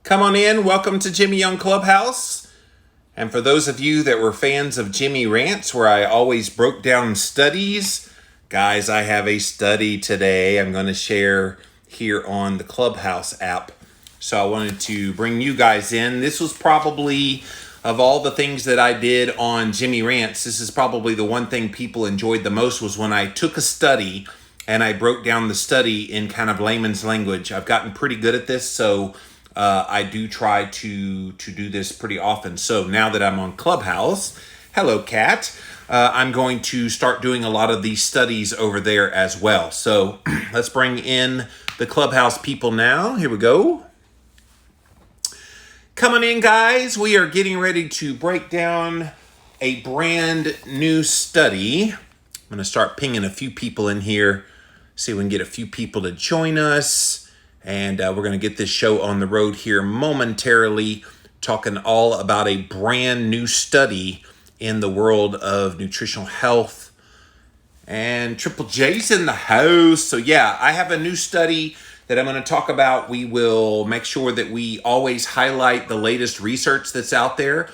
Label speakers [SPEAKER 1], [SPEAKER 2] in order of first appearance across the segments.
[SPEAKER 1] Come on in. Welcome to Jimmy on Clubhouse. And for those of you that were fans of Jimmy Rants, where I always broke down studies, guys, I have a study today I'm going to share here on the Clubhouse app. So I wanted to bring you guys in. This was probably, of all the things that I did on Jimmy Rants, this is probably the one thing people enjoyed the most, was when I took a study and I broke down the study in kind of layman's language. I've gotten pretty good at this, so I do try to do this pretty often. So now that I'm on Clubhouse, hello, Kat, I'm going to start doing a lot of these studies over there as well. So let's bring in the Clubhouse people now. Here we go. Coming in, guys. We are getting ready to break down a brand new study. I'm going to start pinging a few people in here, see if we can get a few people to join us. And we're going to get this show on the road here momentarily, talking all about a brand new study in the world of nutritional health. And Triple J's in the house. So yeah, I have a new study that I'm going to talk about. We will make sure that we always highlight the latest research that's out there.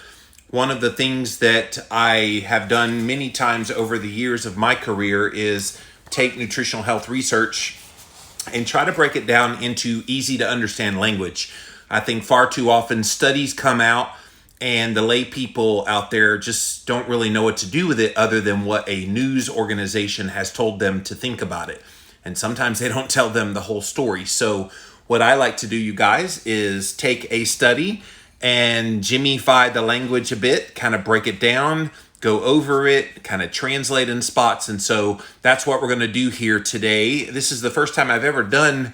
[SPEAKER 1] One of the things that I have done many times over the years of my career is take nutritional health research and try to break it down into easy to understand language. I think far too often studies come out and the lay people out there just don't really know what to do with it other than what a news organization has told them to think about it. And sometimes they don't tell them the whole story. So what I like to do, you guys, is take a study and Jimmyfy the language a bit, kind of break it down, go over it, kind of translate in spots. And so that's what we're going to do here today. This is the first time I've ever done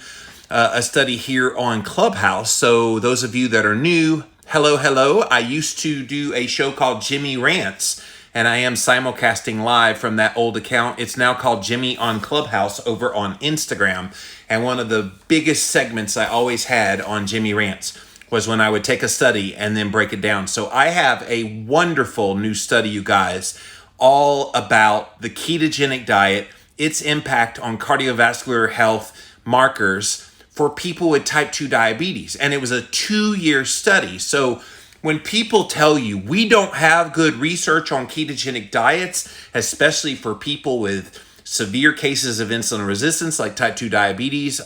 [SPEAKER 1] a study here on Clubhouse. So those of you that are new, hello. I used to do a show called Jimmy Rants, and I am simulcasting live from that old account. It's now called Jimmy on Clubhouse over on Instagram. And one of the biggest segments I always had on Jimmy Rants was when I would take a study and then break it down. So I have a wonderful new study, you guys, all about the ketogenic diet, its impact on cardiovascular health markers for people with type 2 diabetes. And it was a 2-year study. So when people tell you we don't have good research on ketogenic diets, especially for people with severe cases of insulin resistance like type 2 diabetes,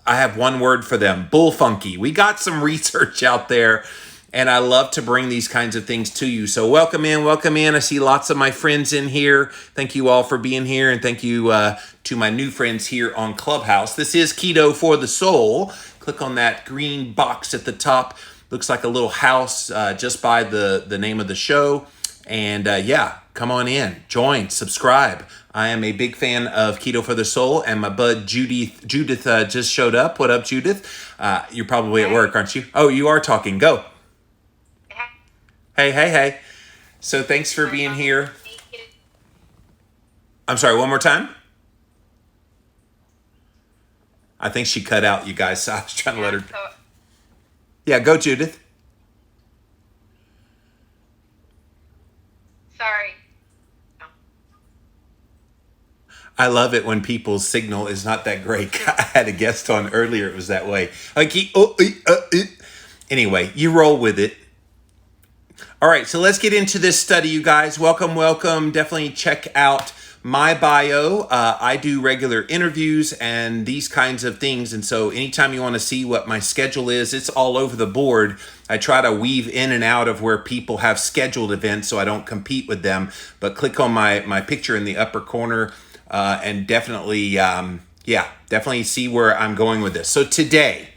[SPEAKER 1] I have one word for them: bull funky. We got some research out there, and I love to bring these kinds of things to you. So welcome in. I see lots of my friends in here. Thank you all for being here, and thank you to my new friends here on Clubhouse. This is Keto for the Soul. Click on that green box at the top. Looks like a little house just by the name of the show. And yeah, come on in, join, subscribe. I am a big fan of Keto for the Soul, and my bud Judith just showed up. What up, Judith? You're probably at work, aren't you? Oh, you are talking. Go. Hey. So thanks for being here. I'm sorry, one more time? I think she cut out, you guys, so I was trying to let her. Yeah, go, Judith.
[SPEAKER 2] Sorry.
[SPEAKER 1] I love it when people's signal is not that great. I had a guest on earlier. It was that way. Anyway, you roll with it. All right, so let's get into this study, you guys. Welcome. Definitely check out my bio. I do regular interviews and these kinds of things. And so anytime you want to see what my schedule is, it's all over the board. I try to weave in and out of where people have scheduled events so I don't compete with them. But click on my picture in the upper corner. And definitely, definitely see where I'm going with this. So today,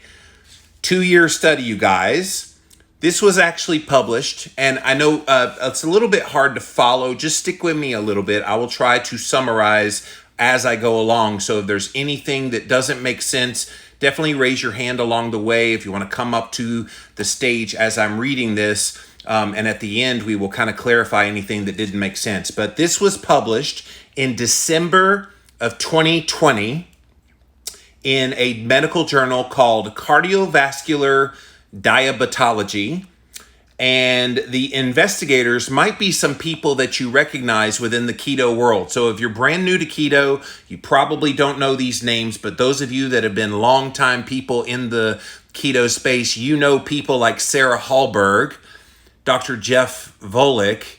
[SPEAKER 1] 2-year study, you guys. This was actually published, and I know it's a little bit hard to follow. Just stick with me a little bit. I will try to summarize as I go along. So if there's anything that doesn't make sense, definitely raise your hand along the way if you want to come up to the stage as I'm reading this. And at the end, we will kind of clarify anything that didn't make sense. But this was published in December of 2020 in a medical journal called Cardiovascular Diabetology. And the investigators might be some people that you recognize within the keto world. So if you're brand new to keto, you probably don't know these names, but those of you that have been longtime people in the keto space, you know people like Sarah Hallberg, Dr. Jeff Volek,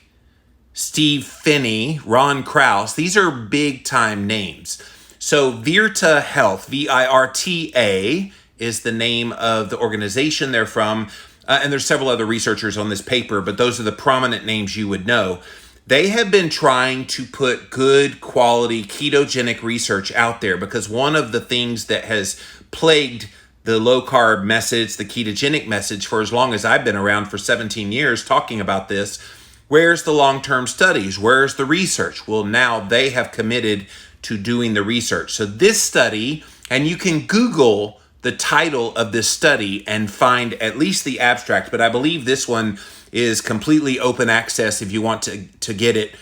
[SPEAKER 1] Steve Finney, Ron Krause. These are big time names. So Virta Health, VIRTA, is the name of the organization they're from. And there's several other researchers on this paper, but those are the prominent names you would know. They have been trying to put good quality ketogenic research out there because one of the things that has plagued the low carb message, the ketogenic message, for as long as I've been around, for 17 years talking about this, where's the long-term studies? Where's the research? Well, now they have committed to doing the research. So this study, and you can Google the title of this study and find at least the abstract, but I believe this one is completely open access if you want to get it.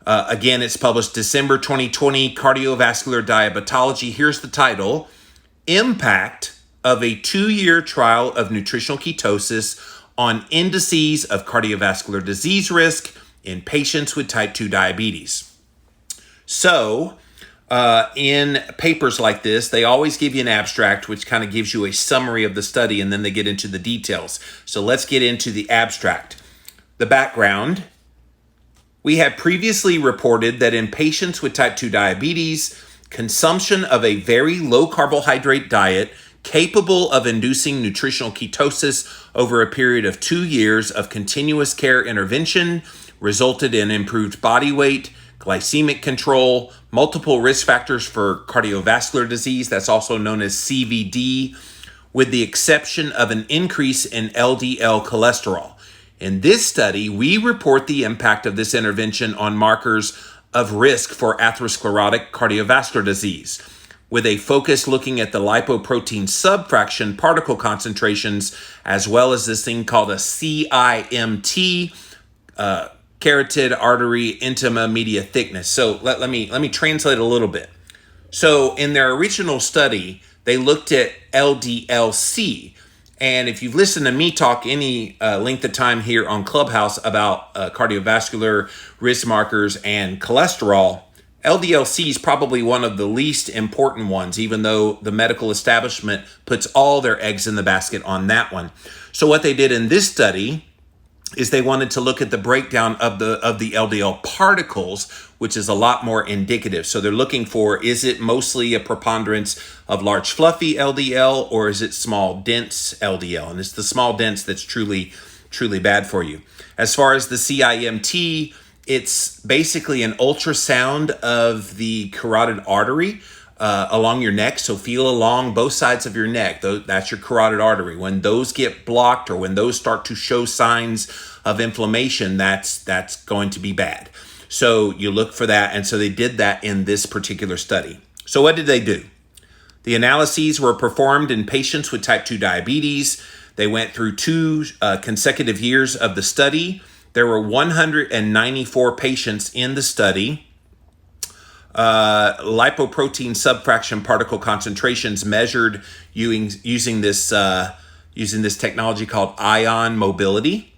[SPEAKER 1] Again, it's published December 2020, Cardiovascular Diabetology. Here's the title: Impact of a 2-year trial of nutritional ketosis on indices of cardiovascular disease risk in patients with type 2 diabetes. So, in papers like this, they always give you an abstract, which kind of gives you a summary of the study, and then they get into the details. So let's get into the abstract. The background: we had previously reported that in patients with type 2 diabetes, consumption of a very low carbohydrate diet capable of inducing nutritional ketosis over a period of 2 years of continuous care intervention resulted in improved body weight, glycemic control, multiple risk factors for cardiovascular disease, that's also known as CVD, with the exception of an increase in LDL cholesterol. In this study, we report the impact of this intervention on markers of risk for atherosclerotic cardiovascular disease, with a focus looking at the lipoprotein subfraction particle concentrations, as well as this thing called a CIMT, carotid artery intima media thickness. So let me translate a little bit. So in their original study, they looked at LDL-C. And if you've listened to me talk any length of time here on Clubhouse about cardiovascular risk markers and cholesterol, LDL-C is probably one of the least important ones, even though the medical establishment puts all their eggs in the basket on that one. So what they did in this study is they wanted to look at the breakdown of the LDL particles, which is a lot more indicative. So they're looking for, is it mostly a preponderance of large fluffy LDL, or is it small dense LDL? And it's the small dense that's truly bad for you. As far as the CIMT, it's basically an ultrasound of the carotid artery along your neck. So feel along both sides of your neck. That's your carotid artery. When those get blocked, or when those start to show signs of inflammation, that's going to be bad. So you look for that. And so they did that in this particular study. So what did they do? The analyses were performed in patients with type 2 diabetes. They went through 2 consecutive years of the study. There were 194 patients in the study. Lipoprotein subfraction particle concentrations measured using this technology called ion mobility.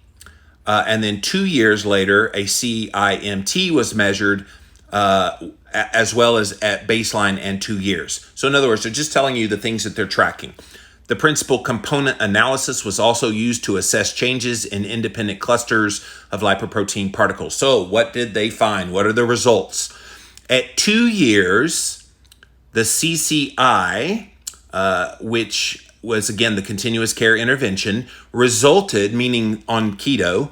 [SPEAKER 1] And then 2 years later, a CIMT was measured as well as at baseline and 2 years. So in other words, they're just telling you the things that they're tracking. The principal component analysis was also used to assess changes in independent clusters of lipoprotein particles. So what did they find? What are the results? At 2 years, the CCI, which was, again, the continuous care intervention, resulted, meaning on keto,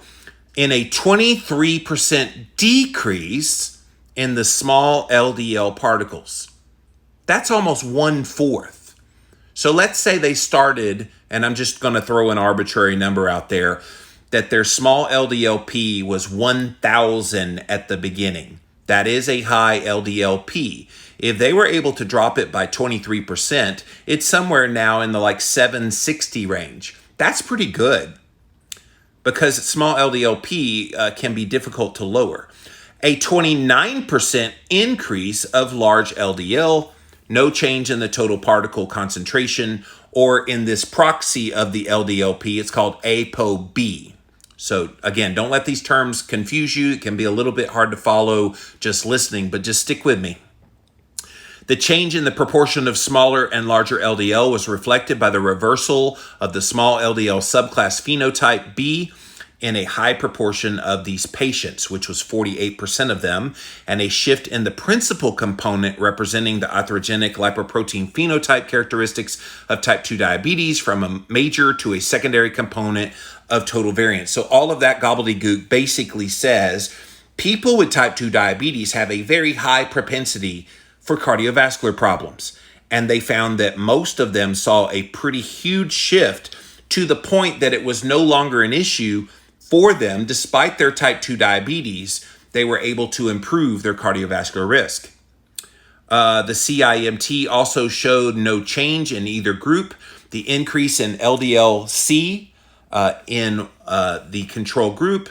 [SPEAKER 1] in a 23% decrease in the small LDL particles. That's almost 1/4. So let's say they started, and I'm just going to throw an arbitrary number out there, that their small LDL-P was 1,000 at the beginning. That is a high LDL-P. If they were able to drop it by 23%, it's somewhere now in the like 760 range. That's pretty good, because small LDL-P can be difficult to lower. A 29% increase of large LDL, no change in the total particle concentration, or in this proxy of the LDL-P, it's called ApoB. So again, don't let these terms confuse you. It can be a little bit hard to follow just listening, but just stick with me. The change in the proportion of smaller and larger LDL was reflected by the reversal of the small LDL subclass phenotype B in a high proportion of these patients, which was 48% of them, and a shift in the principal component representing the atherogenic lipoprotein phenotype characteristics of type 2 diabetes from a major to a secondary component of total variance. So all of that gobbledygook basically says people with type 2 diabetes have a very high propensity for cardiovascular problems. And they found that most of them saw a pretty huge shift to the point that it was no longer an issue for them. Despite their type 2 diabetes, they were able to improve their cardiovascular risk. The CIMT also showed no change in either group. The increase in LDL-C in the control group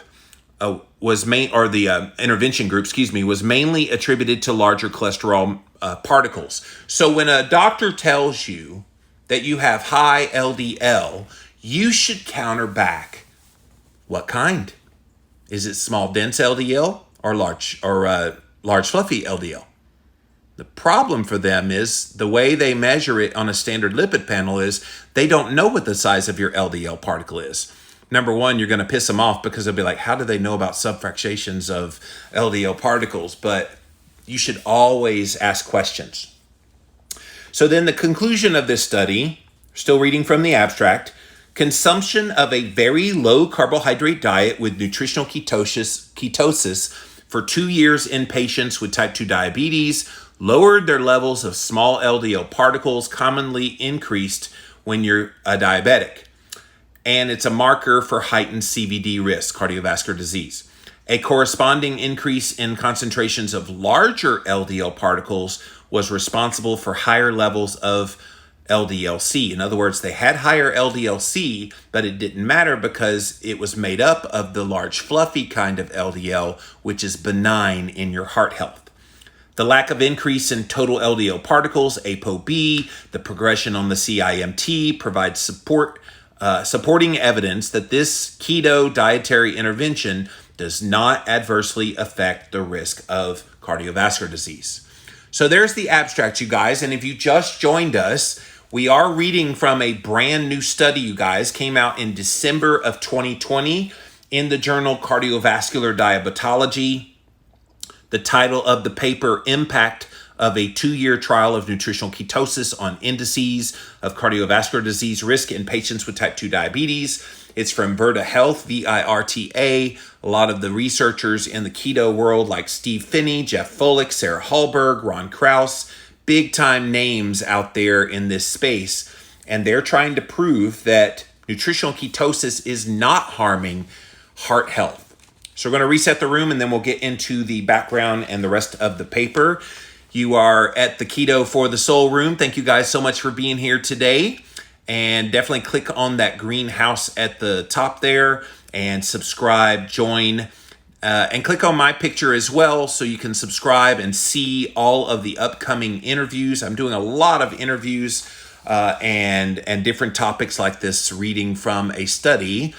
[SPEAKER 1] the intervention group, was mainly attributed to larger cholesterol particles. So when a doctor tells you that you have high LDL, you should counter back. What kind? Is it small dense LDL or large fluffy LDL? The problem for them is the way they measure it on a standard lipid panel is they don't know what the size of your LDL particle is. Number one, you're going to piss them off because they'll be like, how do they know about subfractions of LDL particles? But you should always ask questions. So then the conclusion of this study, still reading from the abstract, consumption of a very low carbohydrate diet with nutritional ketosis for 2 years in patients with type 2 diabetes lowered their levels of small LDL particles commonly increased when you're a diabetic. And it's a marker for heightened CVD risk, cardiovascular disease. A corresponding increase in concentrations of larger LDL particles was responsible for higher levels of LDL-C. In other words, they had higher LDL-C, but it didn't matter because it was made up of the large fluffy kind of LDL, which is benign in your heart health. The lack of increase in total LDL particles, ApoB, the progression on the CIMT provides supporting evidence that this keto dietary intervention does not adversely affect the risk of cardiovascular disease. So there's the abstract, you guys. And if you just joined us, we are reading from a brand new study, you guys. Came out in December of 2020 in the journal Cardiovascular Diabetology. The title of the paper, Impact of a 2-year trial of nutritional ketosis on indices of cardiovascular disease risk in patients with type 2 diabetes. It's from Virta Health, VIRTA. A lot of the researchers in the keto world like Steve Finney, Jeff Follick, Sarah Hallberg, Ron Krauss, big time names out there in this space. And they're trying to prove that nutritional ketosis is not harming heart health. So we're going to reset the room and then we'll get into the background and the rest of the paper. You are at the Keto for the Soul room. Thank you guys so much for being here today. And definitely click on that green house at the top there and subscribe, join, and click on my picture as well so you can subscribe and see all of the upcoming interviews. I'm doing a lot of interviews and different topics like this, reading from a study.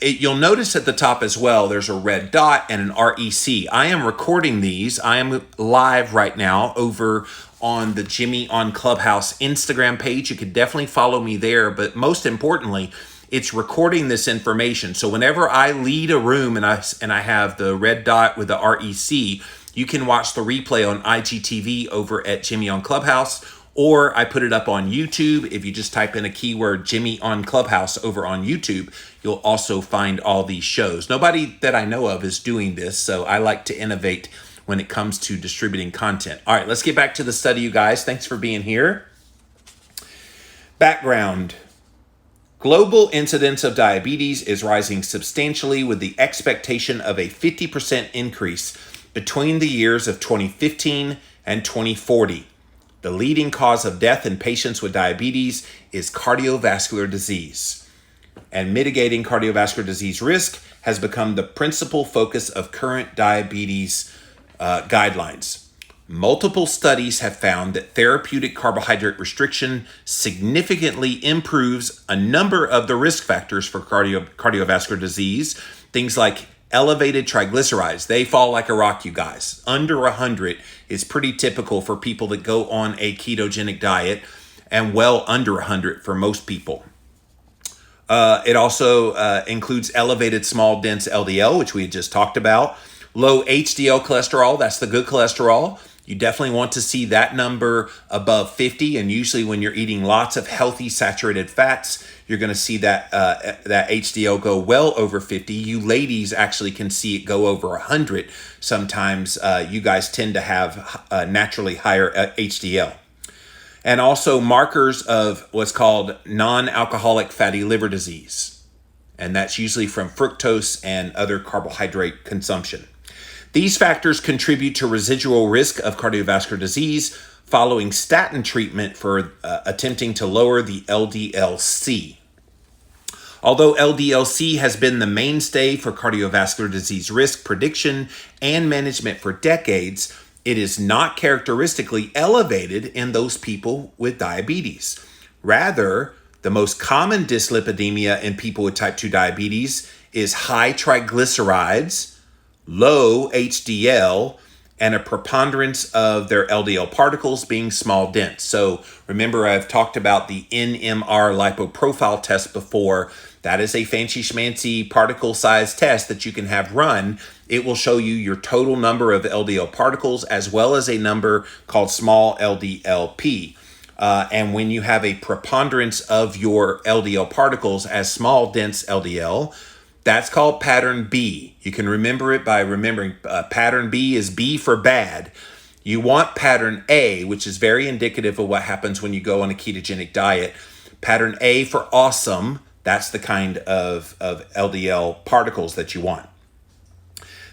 [SPEAKER 1] You'll notice at the top as well, there's a red dot and an REC. I am recording these. I am live right now over on the Jimmy on Clubhouse Instagram page. You could definitely follow me there, but most importantly, it's recording this information. So whenever I lead a room and I have the red dot with the REC, you can watch the replay on IGTV over at Jimmy on Clubhouse, or I put it up on YouTube. If you just type in a keyword Jimmy on Clubhouse over on YouTube, you'll also find all these shows. Nobody that I know of is doing this, so I like to innovate when it comes to distributing content. All right, let's get back to the study, you guys. Thanks for being here. Background. Global incidence of diabetes is rising substantially with the expectation of a 50% increase between the years of 2015 and 2040. The leading cause of death in patients with diabetes is cardiovascular disease. And mitigating cardiovascular disease risk has become the principal focus of current diabetes guidelines. Multiple studies have found that therapeutic carbohydrate restriction significantly improves a number of the risk factors for cardiovascular disease, things like Elevated triglycerides, they fall like a rock, you guys. Under 100 is pretty typical for people that go on a ketogenic diet, and well under 100 for most people. It also includes elevated small dense LDL, which we had just talked about. Low HDL cholesterol, that's the good cholesterol. You definitely want to see that number above 50, and usually when you're eating lots of healthy saturated fats, you're going to see that that HDL go well over 50. You ladies actually can see it go over 100. Sometimes you guys tend to have naturally higher HDL. And also markers of what's called non-alcoholic fatty liver disease. And that's usually from fructose and other carbohydrate consumption. These factors contribute to residual risk of cardiovascular disease following statin treatment for attempting to lower the LDL-C. Although LDL-C has been the mainstay for cardiovascular disease risk prediction and management for decades, it is not characteristically elevated in those people with diabetes. Rather, the most common dyslipidemia in people with type 2 diabetes is high triglycerides, low HDL, and a preponderance of their LDL particles being small dense. So remember, I've talked about the Nmr Lipoprofile Test before. That is a fancy schmancy particle size test that you can have run. It will show you your total number of LDL particles as well as a number called small LDLP. And when you have a preponderance of your LDL particles as small dense LDL, that's called pattern B. You can remember it by remembering pattern B is B for bad. You want pattern A, which is very indicative of what happens when you go on a ketogenic diet. Pattern A for awesome. That's the kind of LDL particles that you want.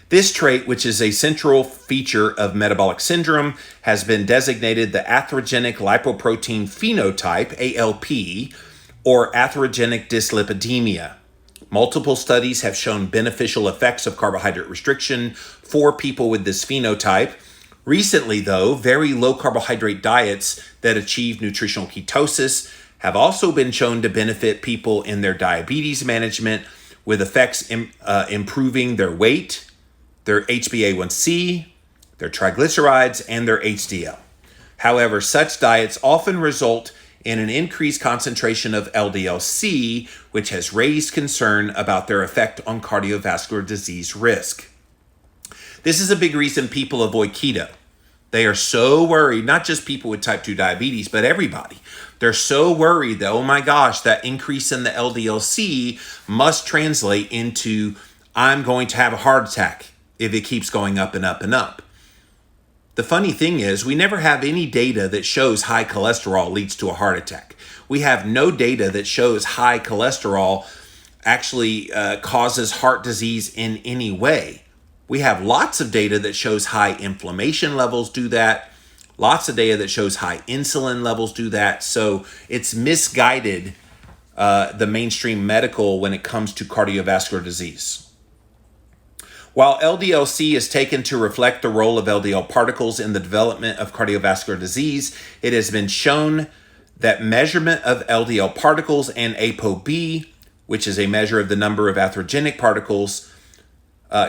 [SPEAKER 1] This trait, which is a central feature of metabolic syndrome, has been designated the atherogenic lipoprotein phenotype, ALP, or atherogenic dyslipidemia. Multiple studies have shown beneficial effects of carbohydrate restriction for people with this phenotype. Recently, though, very low carbohydrate diets that achieve nutritional ketosis have also been shown to benefit people in their diabetes management, with effects improving their weight, their HbA1c, their triglycerides, and their HDL. However, such diets often result in an increased concentration of LDL-C, which has raised concern about their effect on cardiovascular disease risk. This is a big reason people avoid keto. They are so worried, not just people with type 2 diabetes, but everybody. They're so worried that, oh my gosh, that increase in the LDL-C must translate into I'm going to have a heart attack if it keeps going up and up and up. The funny thing is, we never have any data that shows high cholesterol leads to a heart attack. We have no data that shows high cholesterol actually causes heart disease in any way. We have lots of data that shows high inflammation levels do that. Lots of data that shows high insulin levels do that. So it's misguided, the mainstream medical when it comes to cardiovascular disease. While LDL-C is taken to reflect the role of LDL particles in the development of cardiovascular disease, it has been shown that measurement of LDL particles and ApoB, which is a measure of the number of atherogenic particles,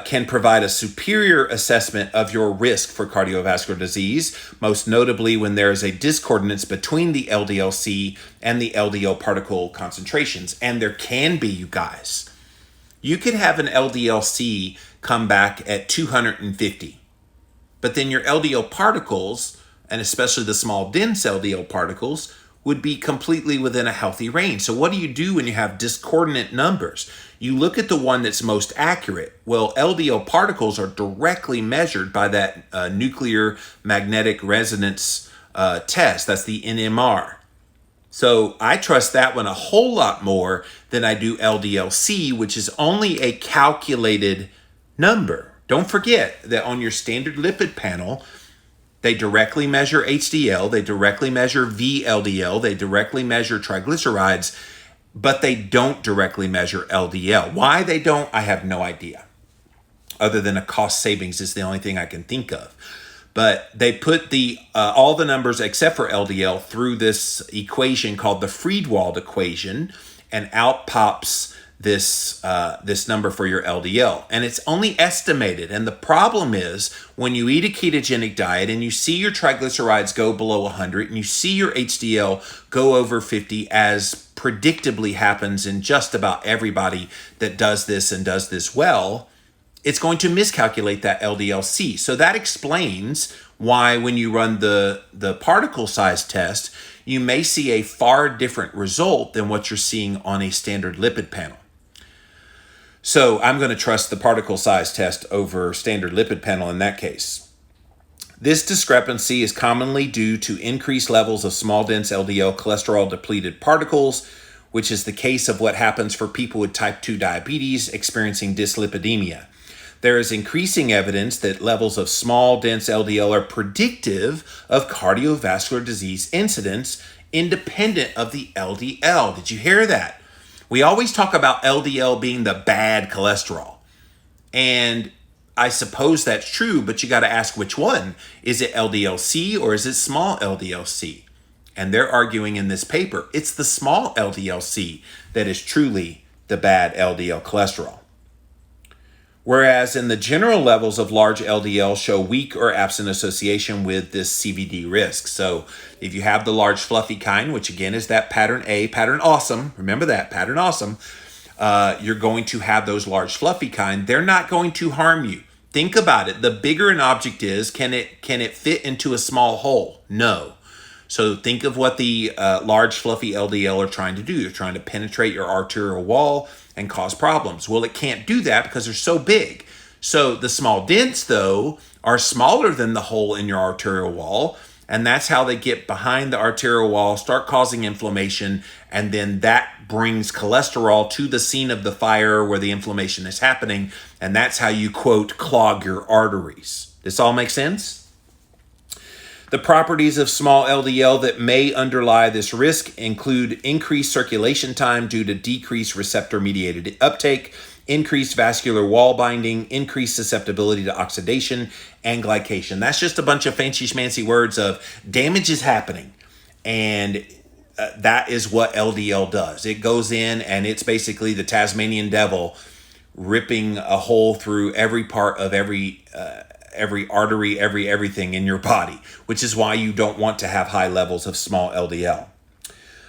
[SPEAKER 1] can provide a superior assessment of your risk for cardiovascular disease, most notably when there is a discordance between the LDL-C and the LDL particle concentrations. And there can be, you guys. You could have an LDL-C come back at 250, but then your LDL particles, and especially the small dense LDL particles, would be completely within a healthy range. So what do you do when you have discordant numbers? You look at the one that's most accurate. Well, LDL particles are directly measured by that nuclear magnetic resonance test. That's the NMR. So I trust that one a whole lot more than I do LDL-C, which is only a calculated number. Don't forget that on your standard lipid panel, they directly measure HDL, they directly measure VLDL, they directly measure triglycerides, but they don't directly measure LDL. Why they don't, I have no idea. Other than a cost savings is the only thing I can think of. But they put the all the numbers except for LDL through this equation called the Friedewald equation, and out pops this number for your LDL, and it's only estimated. And the problem is when you eat a ketogenic diet and you see your triglycerides go below 100 and you see your HDL go over 50, as predictably happens in just about everybody that does this and does this well, it's going to miscalculate that LDL-C. So that explains why when you run the particle size test, you may see a far different result than what you're seeing on a standard lipid panel. So I'm going to trust the particle size test over standard lipid panel in that case. This discrepancy is commonly due to increased levels of small dense LDL cholesterol depleted particles, which is the case of what happens for people with type 2 diabetes experiencing dyslipidemia. There is increasing evidence that levels of small dense LDL are predictive of cardiovascular disease incidence independent of the LDL. Did you hear that? We always talk about LDL being the bad cholesterol. And I suppose that's true, but you got to ask which one. Is it LDL-C or is it small LDL-C? And they're arguing in this paper, it's the small LDL-C that is truly the bad LDL cholesterol. Whereas in the general levels of large LDL show weak or absent association with this CVD risk. So if you have the large fluffy kind, which again is that pattern A, pattern awesome, remember that, pattern awesome, you're going to have those large fluffy kind. They're not going to harm you. Think about it. The bigger an object is, can it fit into a small hole? No. So think of what the large fluffy LDL are trying to do. They're trying to penetrate your arterial wall and cause problems. Well, it can't do that because they're so big. So the small dense, though, are smaller than the hole in your arterial wall, and that's how they get behind the arterial wall, start causing inflammation, and then that brings cholesterol to the scene of the fire where the inflammation is happening, and that's how you, quote, clog your arteries. This all make sense? The properties of small LDL that may underlie this risk include increased circulation time due to decreased receptor-mediated uptake, increased vascular wall binding, increased susceptibility to oxidation, and glycation. That's just a bunch of fancy schmancy words of damage is happening. And that is what LDL does. It goes in and it's basically the Tasmanian devil ripping a hole through every part of every artery, everything in your body, which is why you don't want to have high levels of small LDL.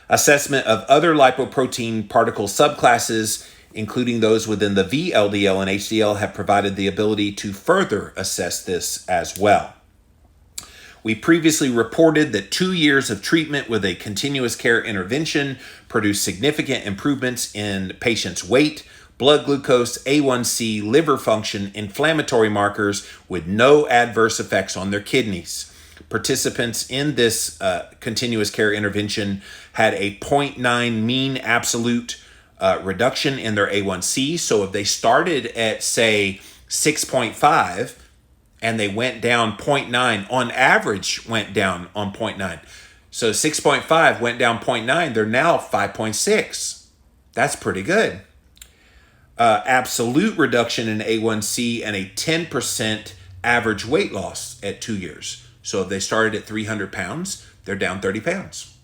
[SPEAKER 1] Assessment of other lipoprotein particle subclasses, including those within the VLDL and HDL, have provided the ability to further assess this as well. We previously reported that 2 years of treatment with a continuous care intervention produced significant improvements in patients' weight, blood glucose, A1C, liver function, inflammatory markers with no adverse effects on their kidneys. Participants in this continuous care intervention had a 0.9 mean absolute reduction in their A1C. So if they started at, say, 6.5 and they went down 0.9, on average went down on 0.9. So 6.5 went down 0.9, they're now 5.6. That's pretty good. Absolute reduction in A1C and a 10% average weight loss at 2 years. So if they started at 300 pounds, they're down 30 pounds.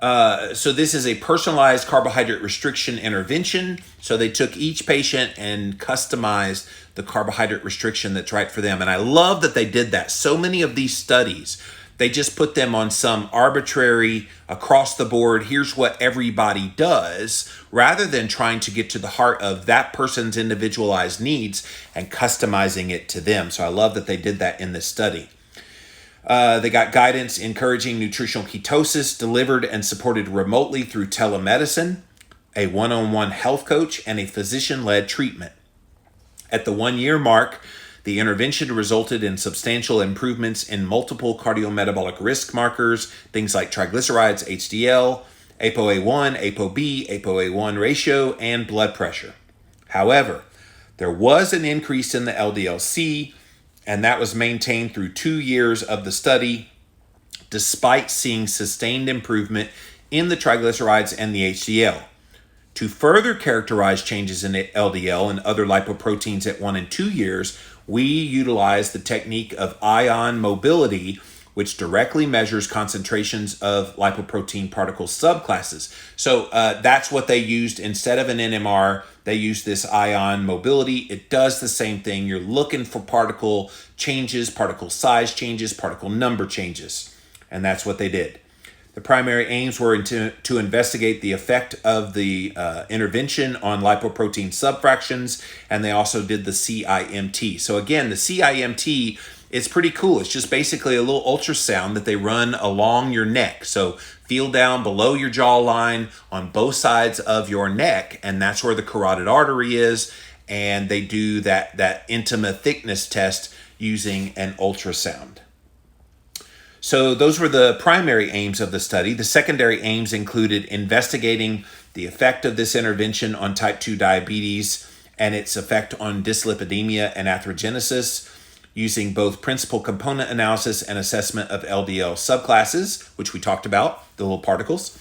[SPEAKER 1] So this is a personalized carbohydrate restriction intervention. So they took each patient and customized the carbohydrate restriction that's right for them. And I love that they did that. So many of these studies, they just put them on some arbitrary, across the board, here's what everybody does, rather than trying to get to the heart of that person's individualized needs and customizing it to them. So I love that they did that in this study. They got guidance encouraging nutritional ketosis delivered and supported remotely through telemedicine, a one-on-one health coach, and a physician-led treatment. At the 1 year mark, the intervention resulted in substantial improvements in multiple cardiometabolic risk markers, things like triglycerides, HDL, ApoA1, ApoB, ApoA1 ratio, and blood pressure. However, there was an increase in the LDL-C, and that was maintained through 2 years of the study, despite seeing sustained improvement in the triglycerides and the HDL. To further characterize changes in LDL and other lipoproteins at 1 and 2 years, we utilize the technique of ion mobility, which directly measures concentrations of lipoprotein particle subclasses. So that's what they used instead of an NMR. They used this ion mobility. It does the same thing. You're looking for particle changes, particle size changes, particle number changes, and that's what they did. The primary aims were to investigate the effect of the intervention on lipoprotein subfractions, and they also did the CIMT. So again, the CIMT is pretty cool. It's just basically a little ultrasound that they run along your neck. So feel down below your jawline on both sides of your neck, and that's where the carotid artery is, and they do that intima thickness test using an ultrasound. So those were the primary aims of the study. The secondary aims included investigating the effect of this intervention on type 2 diabetes and its effect on dyslipidemia and atherogenesis, using both principal component analysis and assessment of LDL subclasses, which we talked about, the little particles.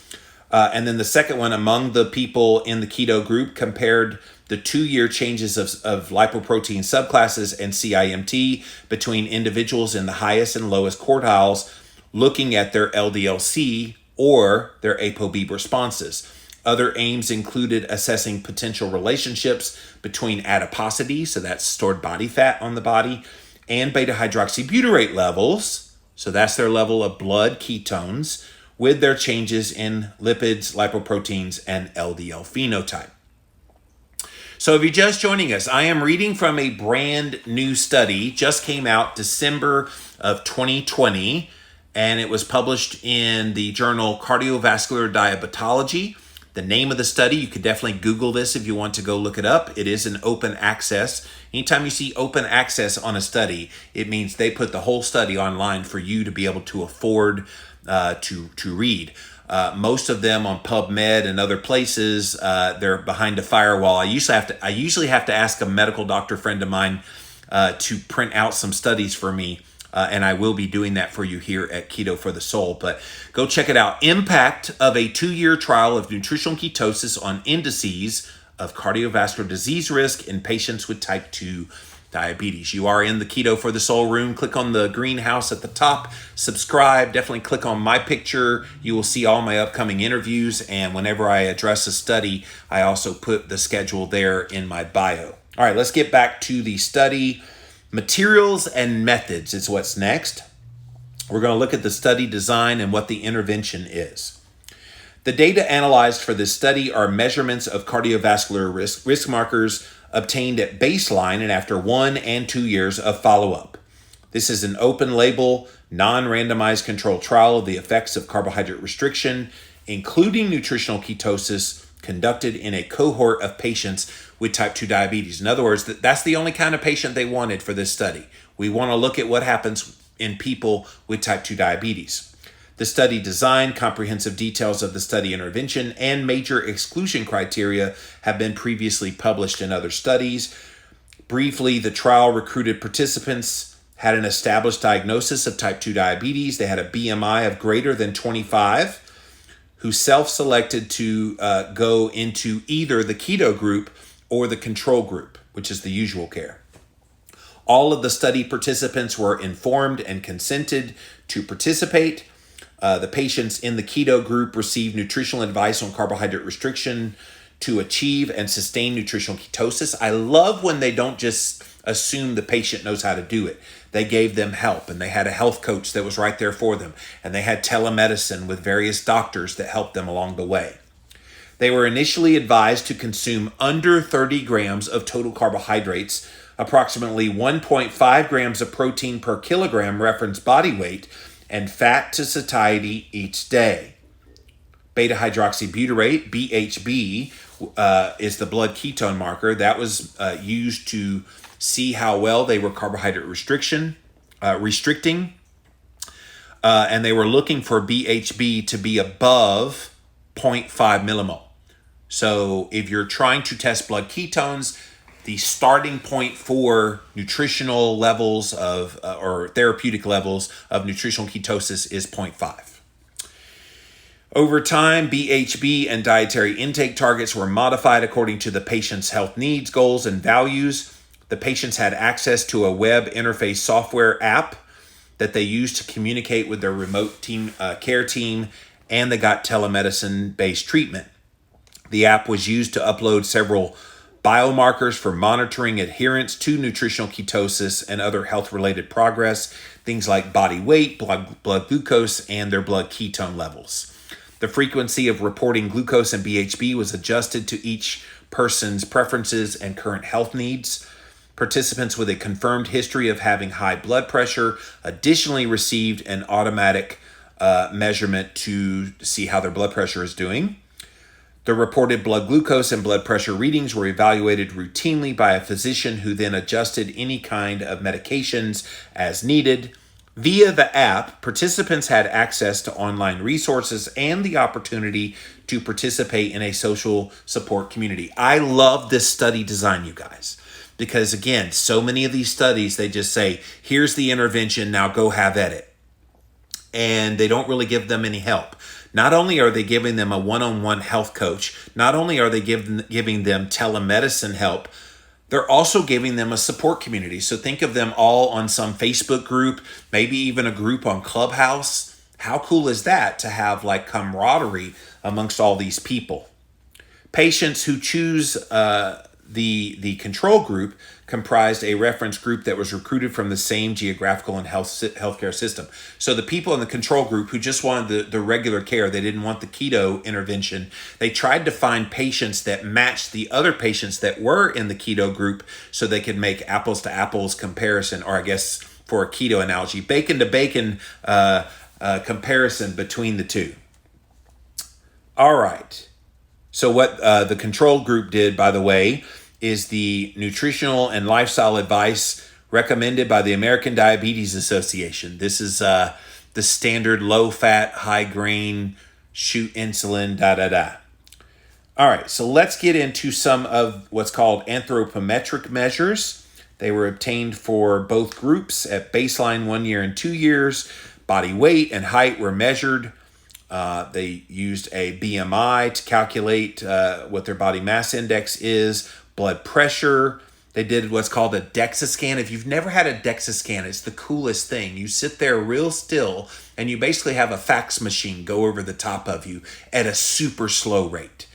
[SPEAKER 1] And then the second one, among the people in the keto group, compared the 2-year changes of lipoprotein subclasses and CIMT between individuals in the highest and lowest quartiles, looking at their LDL-C or their ApoB responses. Other aims included assessing potential relationships between adiposity, so that's stored body fat on the body, and beta-hydroxybutyrate levels, so that's their level of blood ketones, with their changes in lipids, lipoproteins, and LDL phenotype. So if you're just joining us, I am reading from a brand new study, just came out December of 2020, and it was published in the journal Cardiovascular Diabetology. The name of the study, you could definitely Google this if you want to go look it up. It is an open access. Anytime you see open access on a study, it means they put the whole study online for you to be able to afford to read. Most of them on PubMed and other places, they're behind a firewall. I usually have to ask a medical doctor friend of mine to print out some studies for me, and I will be doing that for you here at Keto for the Soul. But go check it out. Impact of a 2-year trial of nutritional ketosis on indices of cardiovascular disease risk in patients with type 2 diabetes. You are in the Keto for the Soul room. Click on the greenhouse at the top, subscribe, definitely click on my picture. You will see all my upcoming interviews, and whenever I address a study, I also put the schedule there in my bio. All right, let's get back to the study. Materials and methods is what's next. We're going to look at the study design and what the intervention is. The data analyzed for this study are measurements of cardiovascular risk markers obtained at baseline and after 1 and 2 years of follow-up. This is an open-label, non-randomized controlled trial of the effects of carbohydrate restriction, including nutritional ketosis, conducted in a cohort of patients with type 2 diabetes. In other words, that's the only kind of patient they wanted for this study. We want to look at what happens in people with type 2 diabetes. The study design, comprehensive details of the study intervention, and major exclusion criteria have been previously published in other studies. Briefly, the trial recruited participants, had an established diagnosis of type 2 diabetes. They had a BMI of greater than 25, who self-selected to go into either the keto group or the control group, which is the usual care. All of the study participants were informed and consented to participate. The patients in the keto group received nutritional advice on carbohydrate restriction to achieve and sustain nutritional ketosis. I love when they don't just assume the patient knows how to do it. They gave them help, and they had a health coach that was right there for them, and they had telemedicine with various doctors that helped them along the way. They were initially advised to consume under 30 grams of total carbohydrates, approximately 1.5 grams of protein per kilogram reference body weight, and fat to satiety each day. Beta-hydroxybutyrate, BHB, is the blood ketone marker. That was used to see how well they were carbohydrate restricting. And they were looking for BHB to be above 0.5 millimole. So if you're trying to test blood ketones, the starting point for nutritional levels of, or therapeutic levels of nutritional ketosis is 0.5. Over time, BHB and dietary intake targets were modified according to the patient's health needs, goals, and values. The patients had access to a web interface software app that they used to communicate with their remote care team, and they got telemedicine-based treatment. The app was used to upload several biomarkers for monitoring adherence to nutritional ketosis and other health-related progress, things like body weight, blood glucose, and their blood ketone levels. The frequency of reporting glucose and BHB was adjusted to each person's preferences and current health needs. Participants with a confirmed history of having high blood pressure additionally received an automatic measurement to see how their blood pressure is doing. The reported blood glucose and blood pressure readings were evaluated routinely by a physician who then adjusted any kind of medications as needed. Via the app, participants had access to online resources and the opportunity to participate in a social support community. I love this study design, you guys, because again, so many of these studies, they just say, here's the intervention, now go have at it. And they don't really give them any help. Not only are they giving them a one-on-one health coach, not only are they giving them telemedicine help, they're also giving them a support community. So think of them all on some Facebook group, maybe even a group on Clubhouse. How cool is that to have like camaraderie amongst all these people? Patients who choose the control group comprised a reference group that was recruited from the same geographical and healthcare system. So the people in the control group who just wanted the regular care, they didn't want the keto intervention, they tried to find patients that matched the other patients that were in the keto group so they could make apples to apples comparison, or I guess for a keto analogy, bacon to bacon comparison between the two. All right. So what the control group did, by the way, is the nutritional and lifestyle advice recommended by the American Diabetes Association. This is the standard low-fat, high-grain, shoot insulin, da-da-da. All right, so let's get into some of what's called anthropometric measures. They were obtained for both groups at baseline 1 year and 2 years. Body weight and height were measured. They used a BMI to calculate what their body mass index is, blood pressure. They did what's called a DEXA scan. If you've never had a DEXA scan, it's the coolest thing. You sit there real still and you basically have a fax machine go over the top of you at a super slow rate.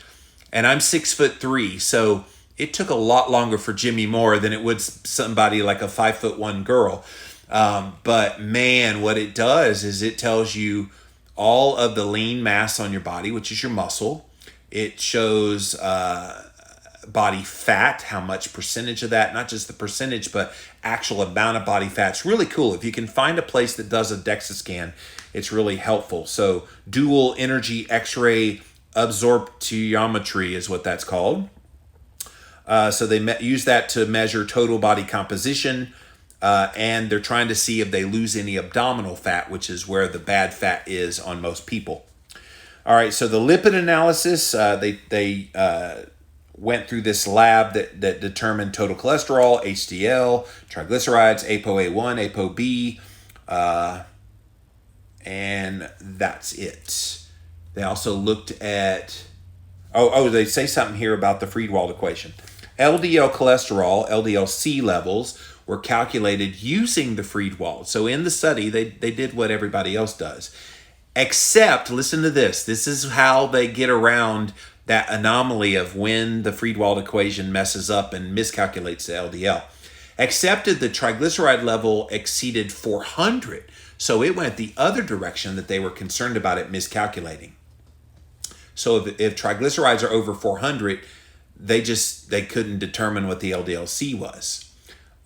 [SPEAKER 1] And I'm 6'3", so it took a lot longer for Jimmy Moore than it would somebody like a 5'1" girl. But man, what it does is it tells you all of the lean mass on your body, which is your muscle. It shows body fat, how much percentage of that, not just the percentage, but actual amount of body fat. It's really cool. If you can find a place that does a DEXA scan, it's really helpful. So dual energy X-ray absorptiometry is what that's called. So they use that to measure total body composition, and they're trying to see if they lose any abdominal fat, which is where the bad fat is on most people. All right, so the lipid analysis, they went through this lab that determined total cholesterol, HDL, triglycerides, ApoA1, ApoB, and that's it. They also looked at, they say something here about the Friedewald equation. LDL cholesterol, LDL-C levels were calculated using the Friedewald. So in the study, they did what everybody else does. Except, listen to this, this is how they get around that anomaly of when the Friedewald equation messes up and miscalculates the LDL. Accepted the triglyceride level exceeded 400, so it went the other direction that they were concerned about it miscalculating. So if triglycerides are over 400, they couldn't determine what the LDL-C was.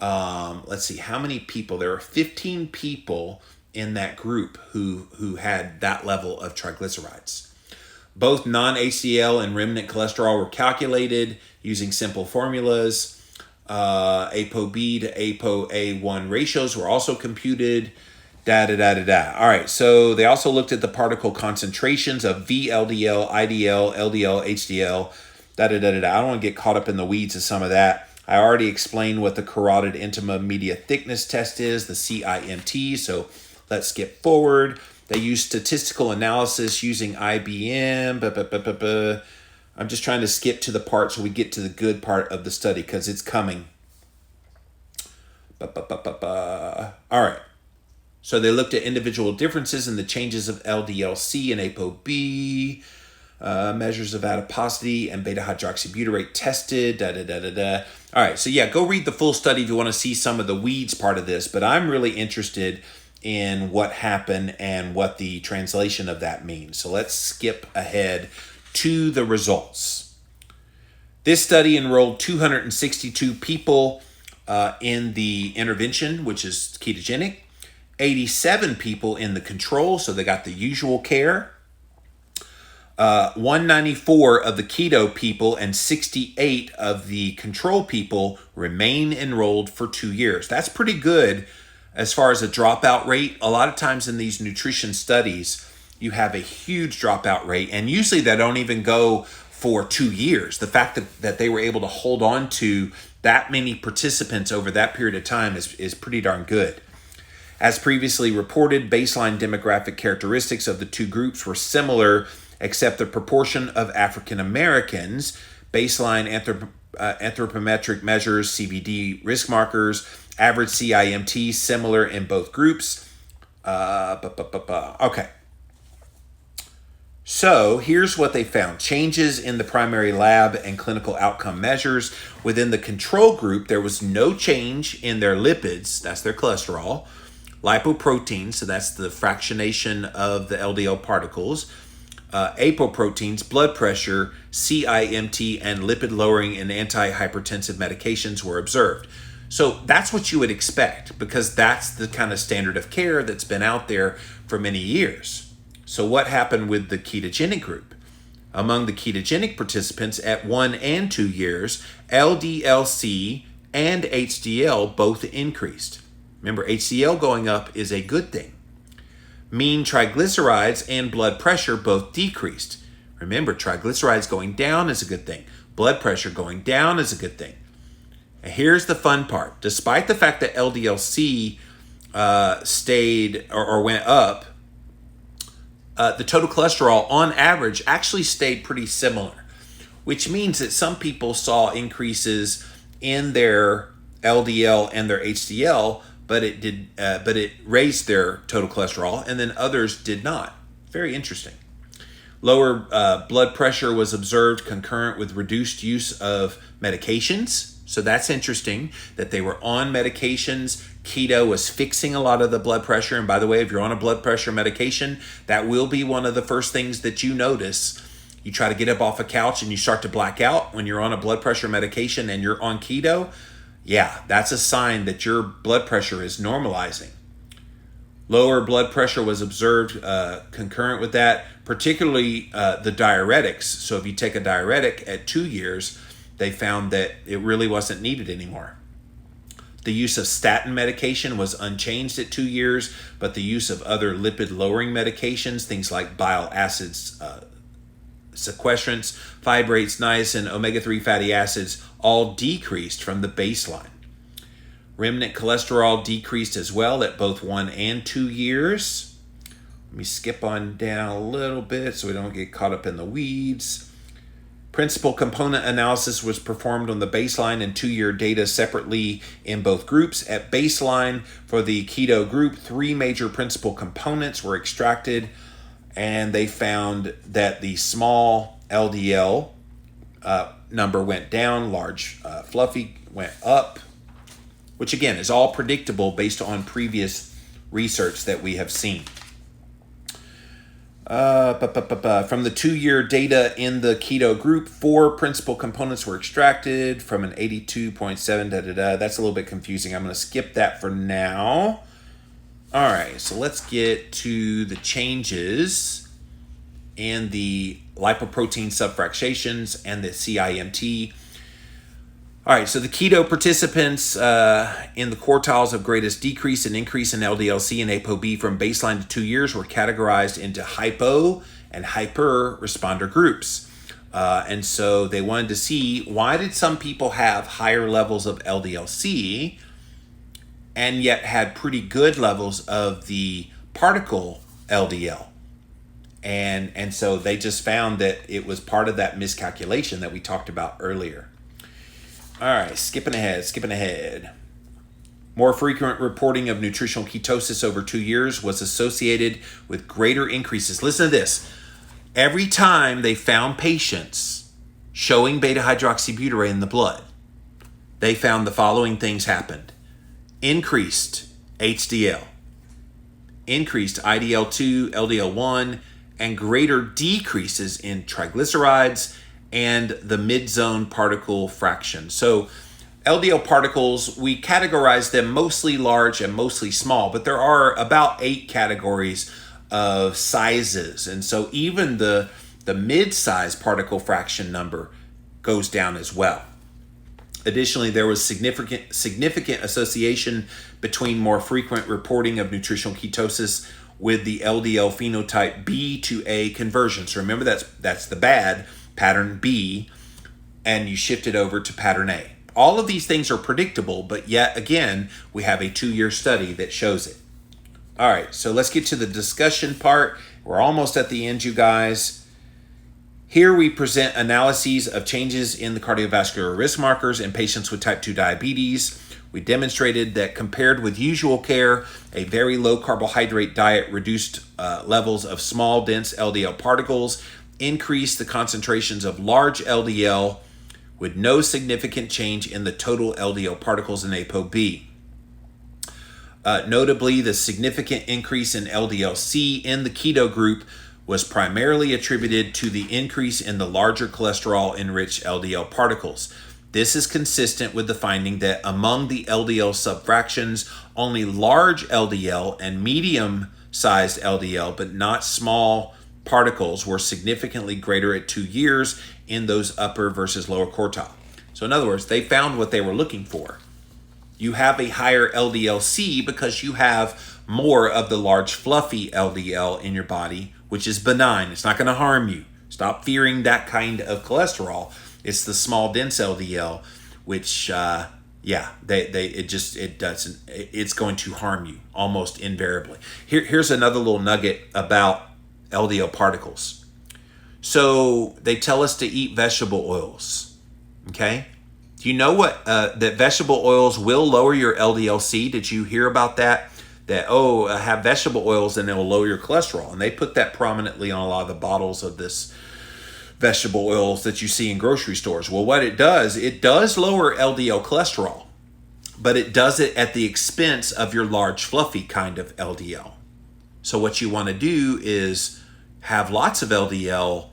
[SPEAKER 1] Let's see, how many people? There were 15 people in that group who had that level of triglycerides. Both non-HDL and remnant cholesterol were calculated using simple formulas. ApoB to ApoA1 ratios were also computed. All right, so they also looked at the particle concentrations of VLDL, IDL, LDL, HDL. I don't want to get caught up in the weeds of some of that. I already explained what the carotid intima media thickness test is, the CIMT, so let's skip forward. They use statistical analysis using IBM. I'm just trying to skip to the part so we get to the good part of the study because it's coming. All right. So they looked at individual differences in the changes of LDL-C and ApoB, measures of adiposity and beta-hydroxybutyrate tested, All right, so yeah, go read the full study if you want to see some of the weeds part of this, but I'm really interested in what happened and what the translation of that means. So let's skip ahead to the results. This study enrolled 262 people in the intervention, which is ketogenic, 87 people in the control, so they got the usual care. 194 of the keto people and 68 of the control people remain enrolled for 2 years. That's pretty good as far as a dropout rate. A lot of times in these nutrition studies, you have a huge dropout rate, and usually they don't even go for 2 years. The fact that they were able to hold on to that many participants over that period of time is pretty darn good. As previously reported, baseline demographic characteristics of the two groups were similar, except the proportion of African Americans, baseline anthropometric measures, CVD risk markers, average CIMT, similar in both groups. Okay. So here's what they found. Changes in the primary lab and clinical outcome measures. Within the control group, there was no change in their lipids, that's their cholesterol, lipoproteins, so that's the fractionation of the LDL particles, apoproteins, blood pressure, CIMT, and lipid-lowering and antihypertensive medications were observed. So that's what you would expect, because that's the kind of standard of care that's been out there for many years. So what happened with the ketogenic group? Among the ketogenic participants at 1 and 2 years, LDL-C and HDL both increased. Remember, HDL going up is a good thing. Mean triglycerides and blood pressure both decreased. Remember, triglycerides going down is a good thing. Blood pressure going down is a good thing. And here's the fun part. Despite the fact that LDL-C stayed or went up, the total cholesterol on average actually stayed pretty similar, which means that some people saw increases in their LDL and their HDL, but it raised their total cholesterol, and then others did not. Very interesting. Lower blood pressure was observed concurrent with reduced use of medications. So that's interesting that they were on medications. Keto was fixing a lot of the blood pressure. And by the way, if you're on a blood pressure medication, that will be one of the first things that you notice. You try to get up off a couch and you start to black out when you're on a blood pressure medication and you're on keto. Yeah, that's a sign that your blood pressure is normalizing. Lower blood pressure was observed concurrent with that, particularly the diuretics. So if you take a diuretic at 2 years, they found that it really wasn't needed anymore. The use of statin medication was unchanged at 2 years, but the use of other lipid-lowering medications, things like bile acids, sequestrants, fibrates, niacin, omega-3 fatty acids, all decreased from the baseline. Remnant cholesterol decreased as well at both 1 and 2 years. Let me skip on down a little bit so we don't get caught up in the weeds. Principal component analysis was performed on the baseline and 2-year data separately in both groups. At baseline for the keto group, 3 major principal components were extracted, and they found that the small LDL number went down, large fluffy went up, which again is all predictable based on previous research that we have seen. From the 2-year data in the keto group, 4 principal components were extracted from an 82.7, That's a little bit confusing. I'm going to skip that for now. All right, so let's get to the changes in the lipoprotein subfractions and the CIMT. All right, so the keto participants in the quartiles of greatest decrease and increase in LDL-C and ApoB from baseline to 2 years were categorized into hypo and hyper responder groups. And so they wanted to see, why did some people have higher levels of LDL-C and yet had pretty good levels of the particle LDL? And so they just found that it was part of that miscalculation that we talked about earlier. All right, skipping ahead. More frequent reporting of nutritional ketosis over 2 years was associated with greater increases. Listen to this. Every time they found patients showing beta-hydroxybutyrate in the blood, they found the following things happened. Increased HDL, increased IDL2, LDL1, and greater decreases in triglycerides and the mid-zone particle fraction. So LDL particles, we categorize them mostly large and mostly small, but there are about 8 categories of sizes. And so even the mid-size particle fraction number goes down as well. Additionally, there was significant association between more frequent reporting of nutritional ketosis with the LDL phenotype B to A conversion. So remember, that's the bad, pattern B, and you shift it over to pattern A. All of these things are predictable, but yet again, we have a 2-year study that shows it. All right, so let's get to the discussion part. We're almost at the end, you guys. Here we present analyses of changes in the cardiovascular risk markers in patients with type 2 diabetes. We demonstrated that compared with usual care, a very low carbohydrate diet reduced levels of small, dense LDL particles, increased the concentrations of large LDL with no significant change in the total LDL particles in ApoB. Notably, the significant increase in LDL-C in the keto group was primarily attributed to the increase in the larger cholesterol-enriched LDL particles. This is consistent with the finding that among the LDL subfractions, only large LDL and medium-sized LDL, but not small particles, were significantly greater at 2 years in those upper versus lower quartile. So in other words, they found what they were looking for. You have a higher LDL-C because you have more of the large fluffy LDL in your body, which is benign. It's not going to harm you. Stop fearing that kind of cholesterol. It's the small dense LDL, which it's going to harm you almost invariably. Here's another little nugget about LDL particles. So they tell us to eat vegetable oils. Okay? Do you know what that vegetable oils will lower your LDL-C? Did you hear about that? That, have vegetable oils and it will lower your cholesterol. And they put that prominently on a lot of the bottles of this vegetable oils that you see in grocery stores. Well, what it does lower LDL cholesterol, but it does it at the expense of your large fluffy kind of LDL. So what you want to do is have lots of LDL,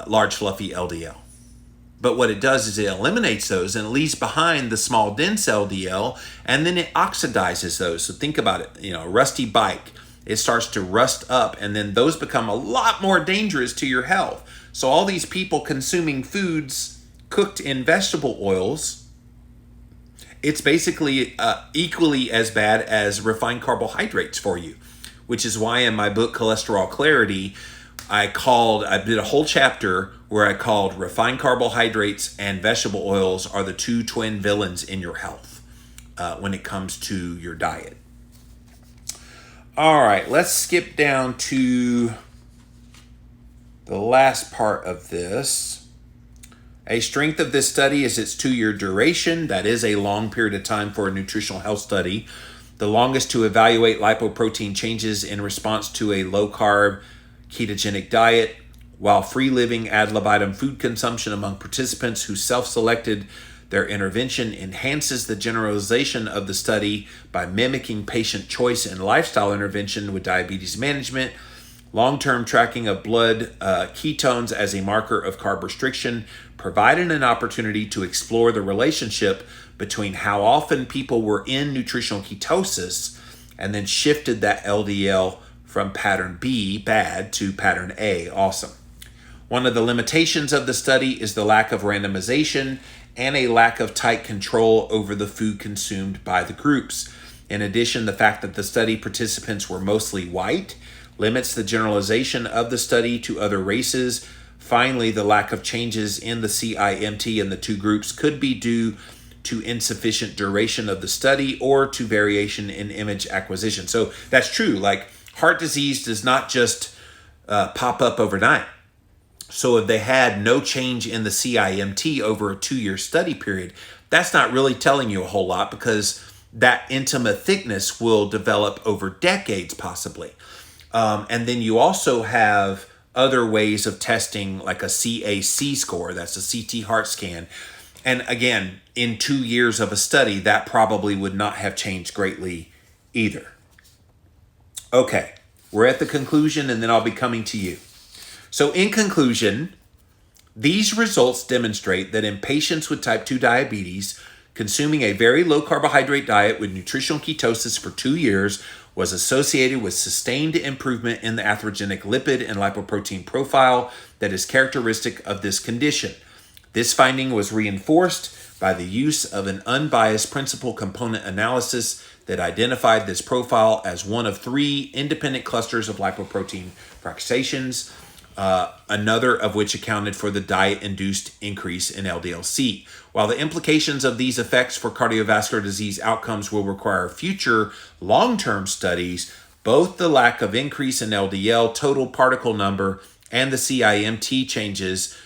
[SPEAKER 1] large fluffy LDL. But what it does is it eliminates those and it leaves behind the small dense LDL, and then it oxidizes those. So think about it, a rusty bike, it starts to rust up, and then those become a lot more dangerous to your health. So all these people consuming foods cooked in vegetable oils, it's basically equally as bad as refined carbohydrates for you, which is why in my book, Cholesterol Clarity, I did a whole chapter where I called refined carbohydrates and vegetable oils are the 2 twin villains in your health when it comes to your diet. All right, let's skip down to the last part of this. A strength of this study is its 2-year duration. That is a long period of time for a nutritional health study. The longest to evaluate lipoprotein changes in response to a low-carb ketogenic diet, while free-living ad libitum food consumption among participants who self-selected their intervention enhances the generalization of the study by mimicking patient choice and lifestyle intervention with diabetes management. Long-term tracking of blood ketones as a marker of carb restriction provided an opportunity to explore the relationship between how often people were in nutritional ketosis and then shifted that LDL from pattern B, bad, to pattern A, awesome. One of the limitations of the study is the lack of randomization and a lack of tight control over the food consumed by the groups. In addition, the fact that the study participants were mostly white limits the generalization of the study to other races. Finally, the lack of changes in the CIMT in the two groups could be due to insufficient duration of the study or to variation in image acquisition. So that's true. Like, heart disease does not just pop up overnight. So if they had no change in the CIMT over a 2-year study period, that's not really telling you a whole lot, because that intima thickness will develop over decades, possibly. And then you also have other ways of testing, like a CAC score. That's a CT heart scan. And again, in 2 years of a study, that probably would not have changed greatly either. Okay, we're at the conclusion, and then I'll be coming to you. So in conclusion, these results demonstrate that in patients with type 2 diabetes, consuming a very low carbohydrate diet with nutritional ketosis for 2 years was associated with sustained improvement in the atherogenic lipid and lipoprotein profile that is characteristic of this condition. This finding was reinforced by the use of an unbiased principal component analysis that identified this profile as one of 3 independent clusters of lipoprotein fractionations, another of which accounted for the diet-induced increase in LDL-C. While the implications of these effects for cardiovascular disease outcomes will require future long-term studies, both the lack of increase in LDL total particle number and the CIMT changes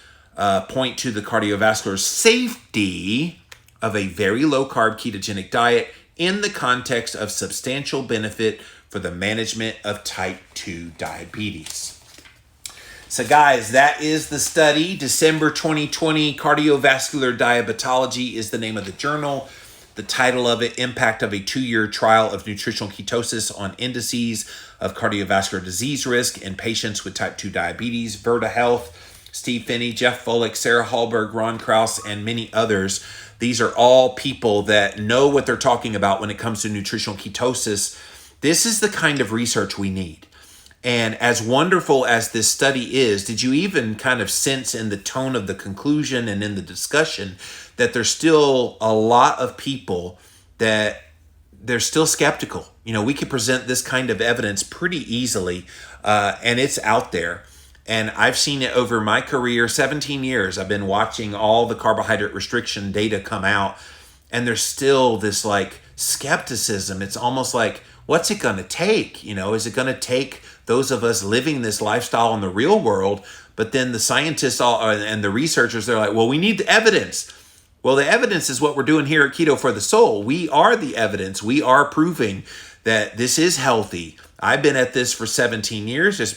[SPEAKER 1] point to the cardiovascular safety of a very low-carb ketogenic diet in the context of substantial benefit for the management of type 2 diabetes. So guys, that is the study. December 2020, Cardiovascular Diabetology is the name of the journal. The title of it, Impact of a 2-Year Trial of Nutritional Ketosis on Indices of Cardiovascular Disease Risk in Patients with Type 2 Diabetes, Verta Health, Steve Finney, Jeff Volek, Sarah Hallberg, Ron Krause, and many others. These are all people that know what they're talking about when it comes to nutritional ketosis. This is the kind of research we need. And as wonderful as this study is, did you even kind of sense in the tone of the conclusion and in the discussion that there's still a lot of people that they're still skeptical? You know, we could present this kind of evidence pretty easily, and it's out there. And I've seen it over my career, 17 years. I've been watching all the carbohydrate restriction data come out, and there's still this like skepticism. It's almost like, what's it going to take? You know, is it going to take those of us living this lifestyle in the real world? But then the scientists and the researchers, they're like, well, we need the evidence. Well, the evidence is what we're doing here at Keto for the Soul. We are the evidence. We are proving that this is healthy. I've been at this for 17 years. There's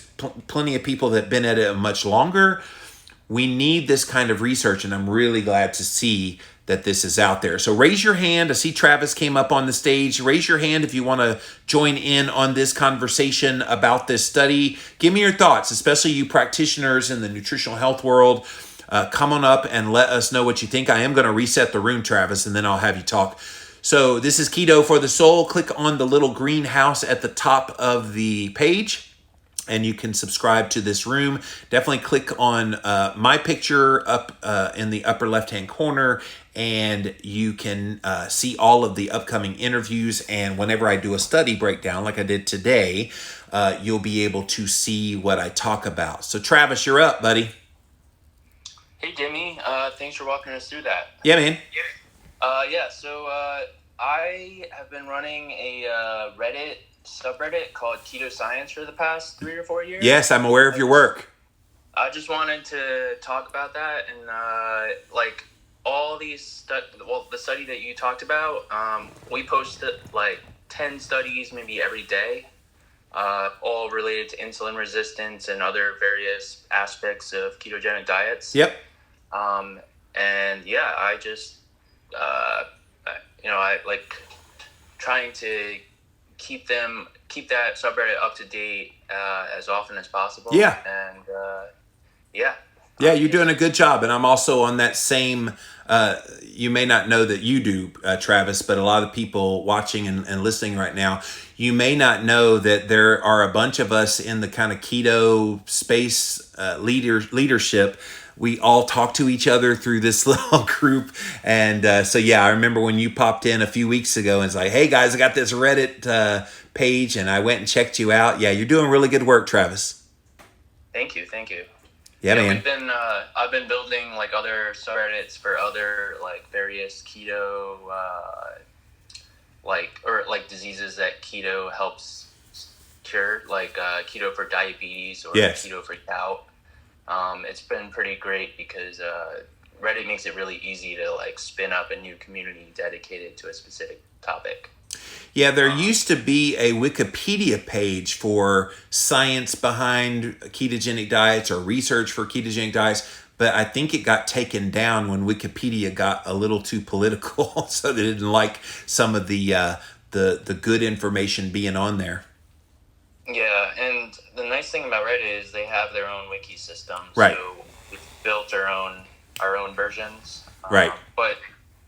[SPEAKER 1] plenty of people that have been at it much longer. We need this kind of research, and I'm really glad to see that this is out there. So raise your hand. I see Travis came up on the stage. Raise your hand if you want to join in on this conversation about this study. Give me your thoughts, especially you practitioners in the nutritional health world. Come on up and let us know what you think. I am going to reset the room, Travis, and then I'll have you talk. So this is Keto for the Soul. Click on the little green house at the top of the page, and you can subscribe to this room. Definitely click on my picture up in the upper left-hand corner, and you can see all of the upcoming interviews. And whenever I do a study breakdown, like I did today, you'll be able to see what I talk about. So Travis, you're up, buddy.
[SPEAKER 2] Hey, Jimmy. Thanks for walking us through that.
[SPEAKER 1] Yeah, man.
[SPEAKER 2] So I have been running a Reddit subreddit called Keto Science for the past 3 or 4 years.
[SPEAKER 1] Yes, I'm aware of your work.
[SPEAKER 2] I just wanted to talk about that and all these the study that you talked about. We posted like 10 studies maybe every day, all related to insulin resistance and other various aspects of ketogenic diets.
[SPEAKER 1] Yep.
[SPEAKER 2] I just I like trying to keep that subreddit up to date as often as possible.
[SPEAKER 1] Yeah.
[SPEAKER 2] And
[SPEAKER 1] you're doing a good job. And I'm also on that same, you may not know that you do, Travis, but a lot of people watching and listening right now, you may not know that there are a bunch of us in the kind of keto space leadership. We all talk to each other through this little group. And I remember when you popped in a few weeks ago and it's like, hey guys, I got this Reddit page and I went and checked you out. Yeah, you're doing really good work, Travis.
[SPEAKER 2] Thank you.
[SPEAKER 1] Yeah, man.
[SPEAKER 2] I've been building like other subreddits for other like various keto diseases that keto helps cure, like keto for diabetes or keto for gout. It's been pretty great because Reddit makes it really easy to like spin up a new community dedicated to a specific topic.
[SPEAKER 1] Yeah, there used to be a Wikipedia page for science behind ketogenic diets or research for ketogenic diets, but I think it got taken down when Wikipedia got a little too political, so they didn't like some of the good information being on there.
[SPEAKER 2] Yeah, and the nice thing about Reddit is they have their own wiki system.
[SPEAKER 1] Right.
[SPEAKER 2] So we've built our own versions.
[SPEAKER 1] Right.
[SPEAKER 2] But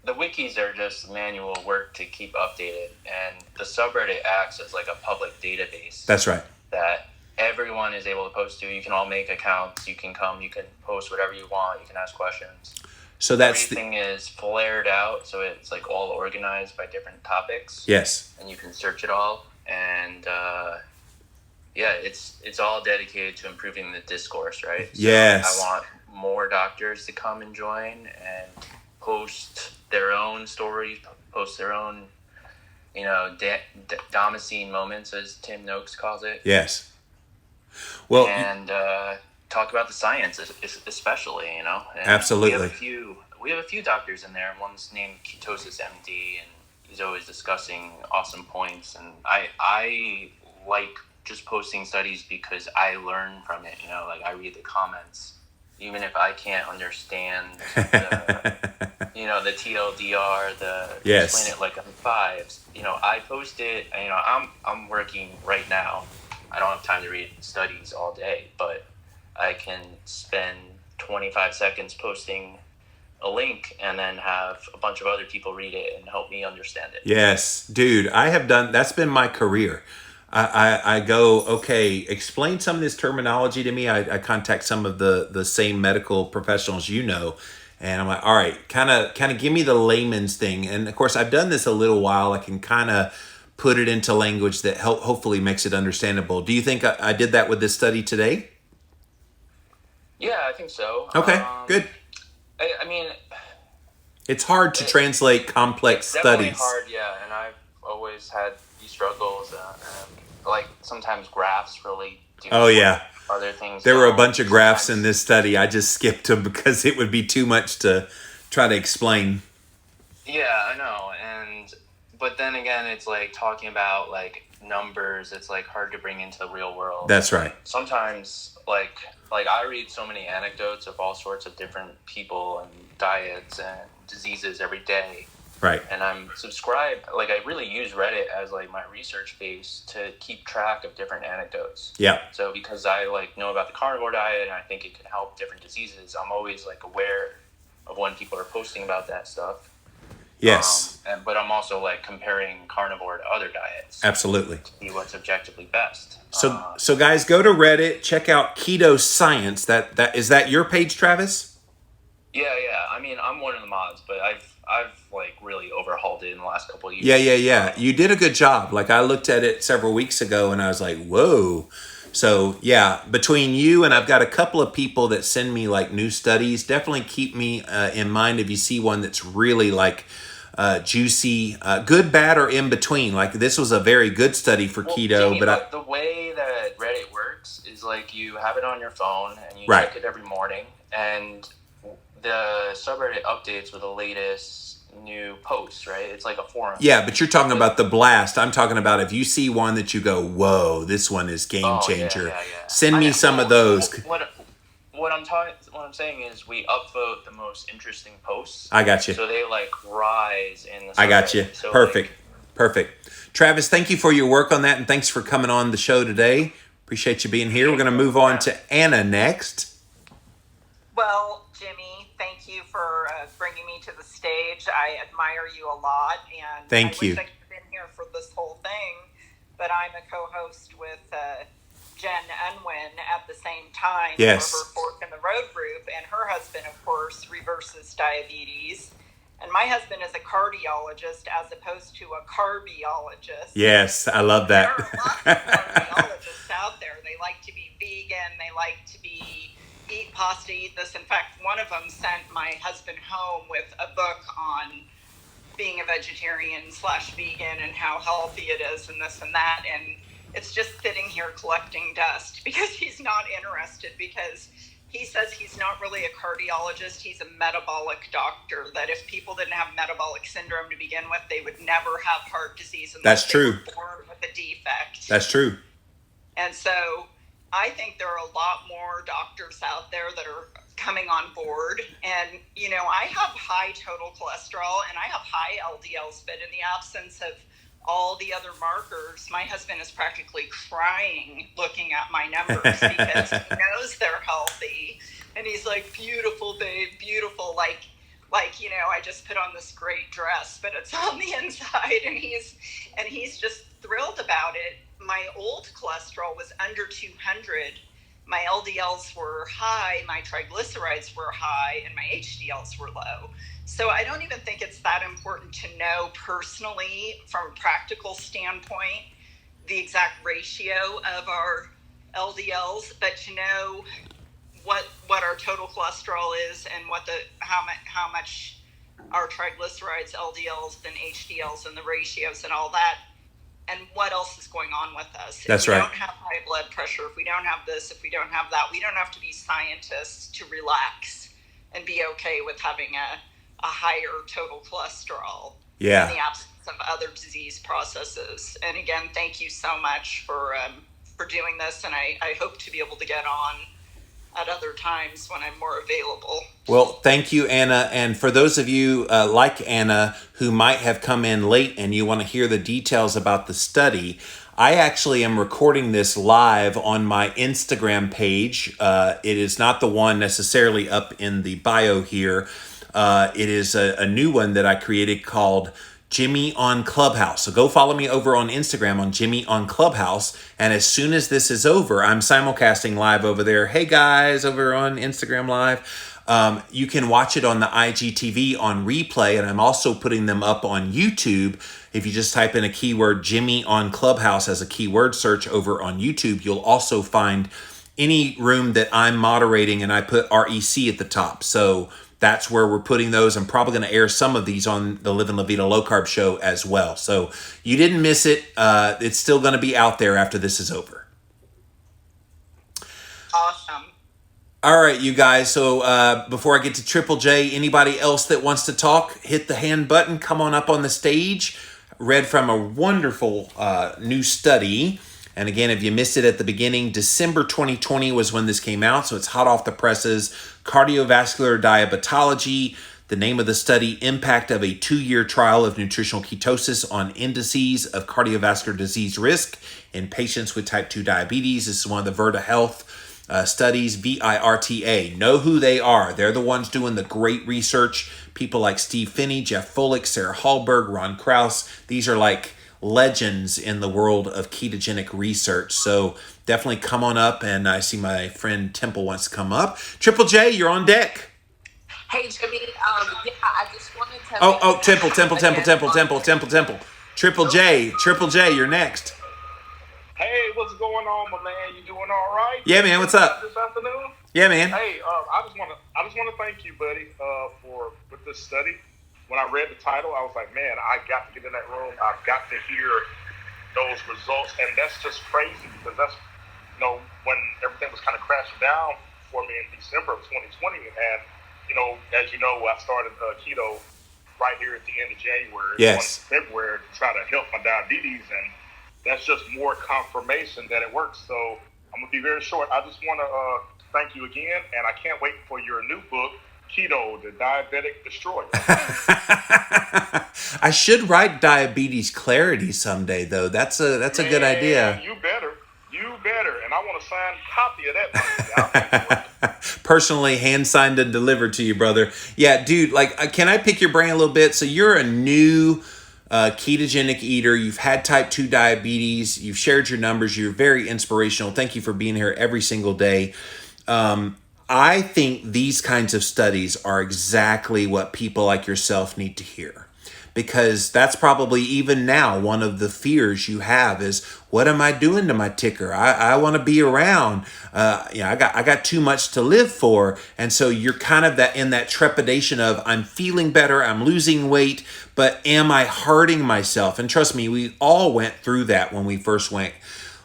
[SPEAKER 2] the wikis are just manual work to keep updated, and the subreddit acts as like a public database.
[SPEAKER 1] That's right.
[SPEAKER 2] That everyone is able to post to. You can all make accounts. You can come. You can post whatever you want. You can ask questions.
[SPEAKER 1] So that's
[SPEAKER 2] everything is flared out, so it's like all organized by different topics.
[SPEAKER 1] Yes.
[SPEAKER 2] And you can search it all, and yeah, it's all dedicated to improving the discourse, right? So
[SPEAKER 1] yes.
[SPEAKER 2] I want more doctors to come and join and post their own stories, post their own, Damascene moments, as Tim Noakes calls it.
[SPEAKER 1] Yes. Well,
[SPEAKER 2] and talk about the science, especially, And
[SPEAKER 1] absolutely.
[SPEAKER 2] We have a few doctors in there. One's named Ketosis MD, and he's always discussing awesome points. And I like just posting studies because I learn from it. Like I read the comments, even if I can't understand the TLDR,
[SPEAKER 1] yes.
[SPEAKER 2] explain it like I'm fives. I post it. I'm working right now. I don't have time to read studies all day, but I can spend 25 seconds posting a link and then have a bunch of other people read it and help me understand it.
[SPEAKER 1] Yes, dude, that's been my career. I go, okay, explain some of this terminology to me. I contact some of the same medical professionals, and I'm like, all right, kind of give me the layman's thing. And of course, I've done this a little while. I can kind of put it into language that hopefully makes it understandable. Do you think I did that with this study today?
[SPEAKER 2] Yeah, I think so.
[SPEAKER 1] Okay, good.
[SPEAKER 2] I mean,
[SPEAKER 1] it's hard to translate complex studies.
[SPEAKER 2] It's definitely hard, yeah, and I've always had these struggles. Like sometimes graphs really do.
[SPEAKER 1] Oh yeah.
[SPEAKER 2] Other things.
[SPEAKER 1] There were a bunch of graphs in this study. I just skipped them because it would be too much to try to explain.
[SPEAKER 2] Yeah, I know, but then again, it's like talking about like numbers. It's like hard to bring into the real world.
[SPEAKER 1] That's right.
[SPEAKER 2] Sometimes, like I read so many anecdotes of all sorts of different people and diets and diseases every day.
[SPEAKER 1] Right.
[SPEAKER 2] And I'm subscribed, I really use Reddit as like my research base to keep track of different anecdotes.
[SPEAKER 1] Yeah.
[SPEAKER 2] So because I know about the carnivore diet and I think it can help different diseases, I'm always aware of when people are posting about that stuff.
[SPEAKER 1] Yes.
[SPEAKER 2] But I'm also comparing carnivore to other diets.
[SPEAKER 1] Absolutely.
[SPEAKER 2] To see what's objectively best.
[SPEAKER 1] So guys, go to Reddit, check out Keto Science. That is that your page, Travis?
[SPEAKER 2] Yeah. I mean, I'm one of the mods, but I've really overhauled it in the last couple of years.
[SPEAKER 1] Yeah. You did a good job. I looked at it several weeks ago and I was like, whoa. So yeah, between you and I've got a couple of people that send me new studies. Definitely keep me in mind if you see one that's really juicy, good, bad, or in between. This was a very good study for keto,
[SPEAKER 2] Jimmy,
[SPEAKER 1] but
[SPEAKER 2] the way that Reddit works is you have it on your phone and you
[SPEAKER 1] right.
[SPEAKER 2] check it every morning, and the subreddit updates with the latest new posts, right? It's like a forum.
[SPEAKER 1] Yeah, but you're talking about the blast. I'm talking about if you see one that you go, whoa, this one is game changer.
[SPEAKER 2] Yeah.
[SPEAKER 1] Send me some of those.
[SPEAKER 2] What I'm saying is we upvote the most interesting posts.
[SPEAKER 1] I got you.
[SPEAKER 2] So they rise in the subreddit.
[SPEAKER 1] I got you.
[SPEAKER 2] So
[SPEAKER 1] Perfect. Travis, thank you for your work on that, and thanks for coming on the show today. Appreciate you being here. We're going to move on to Anna next.
[SPEAKER 3] Well, Jimmy, thank you for bringing me to the stage. I admire you a lot, and I wish I could have been here for this whole thing, but I'm a co-host with Jen Unwin at the same time
[SPEAKER 1] yes.
[SPEAKER 3] for her Fork in the Road group, and her husband, of course, reverses diabetes. And my husband is a cardiologist as opposed to a carbiologist.
[SPEAKER 1] Yes, I love that.
[SPEAKER 3] There are lots of cardiologists out there. They like to be vegan. They like to eat pasta, eat this. In fact, one of them sent my husband home with a book on being a vegetarian/vegan and how healthy it is and this and that. And it's just sitting here collecting dust because he's not interested, because he says he's not really a cardiologist, he's a metabolic doctor, that if people didn't have metabolic syndrome to begin with, they would never have heart disease unless
[SPEAKER 1] That's true.
[SPEAKER 3] they were born with a defect.
[SPEAKER 1] That's true.
[SPEAKER 3] And so I think there are a lot more doctors out there that are coming on board. And, you know, I have high total cholesterol and I have high LDLs, but in the absence of all the other markers, my husband is practically crying looking at my numbers because he knows they're healthy. And he's like, beautiful, babe, beautiful. Like, you know, I just put on this great dress, but it's on the inside. And he's just thrilled about it. My old cholesterol was under 200. My LDLs were high, my triglycerides were high, and my HDLs were low. So I don't even think it's that important to know personally, from a practical standpoint, the exact ratio of our LDLs, but to know what our total cholesterol is and how much our triglycerides, LDLs, and HDLs, and the ratios and all that, and what else is going on with us.
[SPEAKER 1] That's
[SPEAKER 3] right. If we
[SPEAKER 1] right.
[SPEAKER 3] don't have high blood pressure, if we don't have this, if we don't have that, we don't have to be scientists to relax and be okay with having a higher total cholesterol in the absence of other disease processes. And again, thank you so much for doing this. And I hope to be able to get on at other times when I'm more available.
[SPEAKER 1] Well, thank you, Anna. And for those of you like Anna who might have come in late and you want to hear the details about the study, I actually am recording this live on my Instagram page. It is not the one necessarily up in the bio here. It is a new one that I created called Jimmy on Clubhouse. So go follow me over on Instagram on Jimmy on Clubhouse. And as soon as this is over, I'm simulcasting live over there. Hey guys, over on Instagram Live. You can watch it on the IGTV on replay. And I'm also putting them up on YouTube. If you just type in a keyword Jimmy on Clubhouse as a keyword search over on YouTube, you'll also find any room that I'm moderating, and I put REC at the top. So that's where we're putting those. I'm probably going to air some of these on the Live and La Vida Low Carb show as well. So you didn't miss it. It's still going to be out there after this is over.
[SPEAKER 3] Awesome.
[SPEAKER 1] All right, you guys. So before I get to Triple J, anybody else that wants to talk, hit the hand button. Come on up on the stage. Read from a wonderful new study. And again, if you missed it at the beginning, December 2020 was when this came out. So it's hot off the presses. Cardiovascular Diabetology. The name of the study, Impact of a 2-year Trial of Nutritional Ketosis on Indices of Cardiovascular Disease Risk in Patients with Type 2 Diabetes. This is one of the Virta Health studies, VIRTA. Know who they are. They're the ones doing the great research. People like Steve Finney, Jeff Folek, Sarah Hallberg, Ron Krause. These are like legends in the world of ketogenic research. So definitely come on up. And I see my friend Temple wants to come up. Triple J, you're on deck.
[SPEAKER 4] Hey, Jimmy, I just wanted to...
[SPEAKER 1] Temple. Triple J, you're next.
[SPEAKER 5] Hey, what's going on, my man? You doing all right?
[SPEAKER 1] Yeah, man, what's up?
[SPEAKER 5] This afternoon?
[SPEAKER 1] Yeah, man.
[SPEAKER 5] Hey, I just want to thank you, buddy, with this study. When I read the title, I was like, man, I got to get in that room. I've got to hear those results, and that's just crazy because that's, when everything was kind of crashing down for me in December of 2020, and as you know, I started keto right here at the end of January,
[SPEAKER 1] yes,
[SPEAKER 5] February, to try to help my diabetes, and that's just more confirmation that it works. So I'm gonna be very short. I just want to thank you again, and I can't wait for your new book, Keto, the Diabetic Destroyer.
[SPEAKER 1] I should write Diabetes Clarity someday, though. That's a good idea.
[SPEAKER 5] You better, and I want a signed copy of that.
[SPEAKER 1] Personally hand signed and delivered to you, brother. Yeah, dude, can I pick your brain a little bit? So you're a new ketogenic eater. You've had type 2 diabetes. You've shared your numbers. You're very inspirational. Thank you for being here every single day. I think these kinds of studies are exactly what people like yourself need to hear. Because that's probably even now one of the fears you have is, what am I doing to my ticker? I want to be around. I got too much to live for. And so you're kind of in that trepidation of, I'm feeling better, I'm losing weight, but am I hurting myself? And trust me, we all went through that when we first went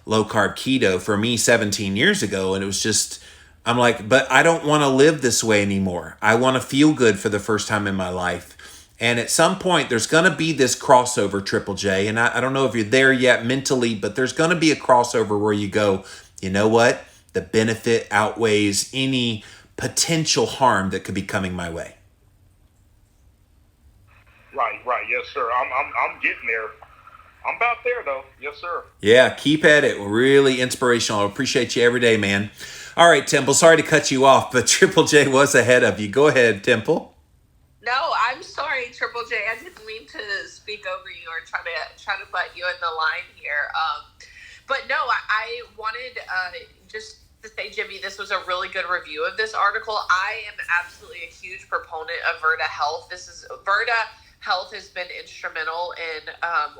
[SPEAKER 1] low carb keto. For me, 17 years ago, and it was just I'm like, but I don't want to live this way anymore. I want to feel good for the first time in my life. And at some point, there's going to be this crossover, Triple J. And I don't know if you're there yet mentally, but there's going to be a crossover where you go, you know what? The benefit outweighs any potential harm that could be coming my way.
[SPEAKER 5] Right. Yes, sir. I'm getting there. I'm about there, though. Yes, sir.
[SPEAKER 1] Yeah, keep at it. Really inspirational. I appreciate you every day, man. All right, Temple, sorry to cut you off, but Triple J was ahead of you. Go ahead, Temple.
[SPEAKER 4] No, I'm sorry, Triple J. I didn't mean to speak over you or try to butt you in the line here. But no, I wanted just to say, Jimmy, this was a really good review of this article. I am absolutely a huge proponent of Virta Health. Virta Health has been instrumental in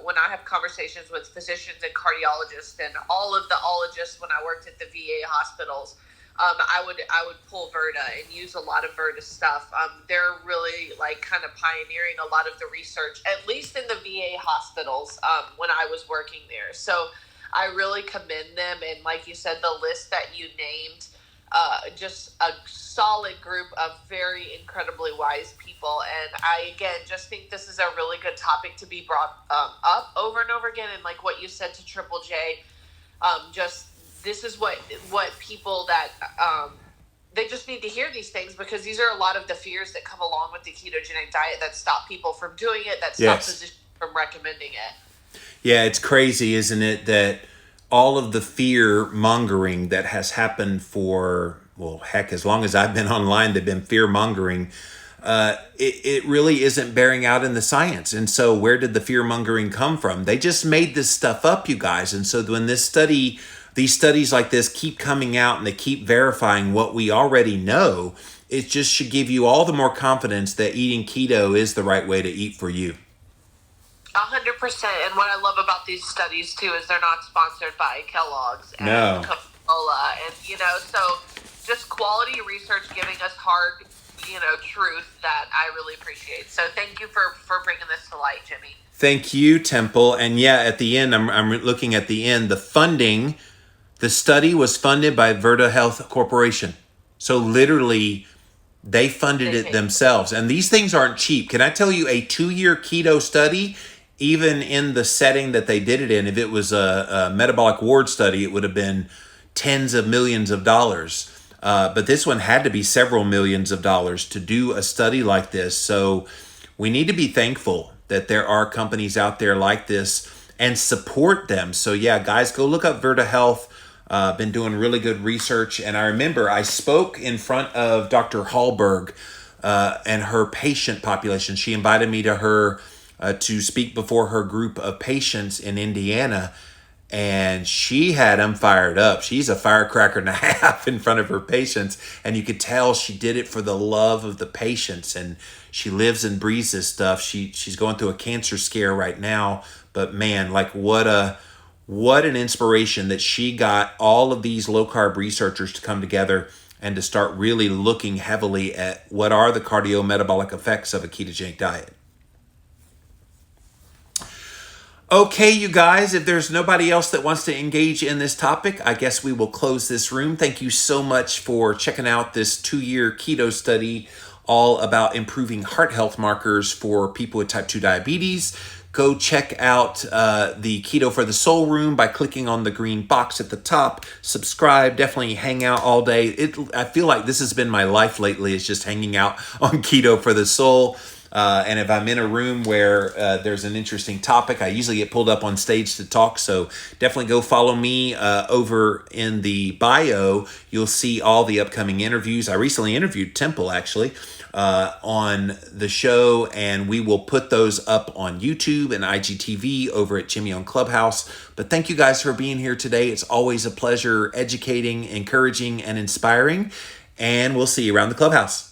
[SPEAKER 4] when I have conversations with physicians and cardiologists and all of the ologists when I worked at the VA hospitals. I would pull Virta and use a lot of Virta stuff. They're really kind of pioneering a lot of the research, at least in the VA hospitals when I was working there. So I really commend them. And like you said, the list that you named, just a solid group of very incredibly wise people. And I, again, just think this is a really good topic to be brought up over and over again. And like what you said to Triple J, this is what people that they just need to hear these things, because these are a lot of the fears that come along with the ketogenic diet that stop people from doing it, that stop physicians from recommending it.
[SPEAKER 1] Yeah, it's crazy, isn't it, that all of the fear mongering that has happened for, well, heck, as long as I've been online, they've been fear mongering. It really isn't bearing out in the science. And so where did the fear mongering come from? They just made this stuff up, you guys. And so when these studies like this keep coming out and they keep verifying what we already know, it just should give you all the more confidence that eating keto is the right way to eat for you.
[SPEAKER 4] 100%. And what I love about these studies too is they're not sponsored by Kellogg's and Coca-Cola, and so just quality research giving us hard, truth that I really appreciate. So thank you for bringing this to light, Jimmy.
[SPEAKER 1] Thank you, Temple. And yeah, at the end, I'm looking at the end, the study was funded by Virta Health Corporation. So literally, they funded it themselves. And these things aren't cheap. Can I tell you, a 2-year keto study, even in the setting that they did it in, if it was a metabolic ward study, it would have been tens of millions of dollars. But this one had to be several millions of dollars to do a study like this. So we need to be thankful that there are companies out there like this and support them. So yeah, guys, go look up Virta Health. Been doing really good research. And I remember I spoke in front of Dr. Hallberg and her patient population. She invited me to her to speak before her group of patients in Indiana. And she had them fired up. She's a firecracker and a half in front of her patients. And you could tell she did it for the love of the patients. And she lives and breathes this stuff. She's going through a cancer scare right now. But man, what an inspiration that she got all of these low-carb researchers to come together and to start really looking heavily at what are the cardiometabolic effects of a ketogenic diet. Okay, you guys, if there's nobody else that wants to engage in this topic, I guess we will close this room. Thank you so much for checking out this 2-year keto study all about improving heart health markers for people with type 2 diabetes. Go check out the Keto for the Soul room by clicking on the green box at the top. Subscribe, definitely hang out all day. I feel like this has been my life lately, is just hanging out on Keto for the Soul. And if I'm in a room where there's an interesting topic, I usually get pulled up on stage to talk. So definitely go follow me over in the bio. You'll see all the upcoming interviews. I recently interviewed Temple, actually, on the show, and we will put those up on YouTube and IGTV over at Jimmy on Clubhouse. But thank you guys for being here today. It's always a pleasure educating, encouraging, and inspiring. And we'll see you around the Clubhouse.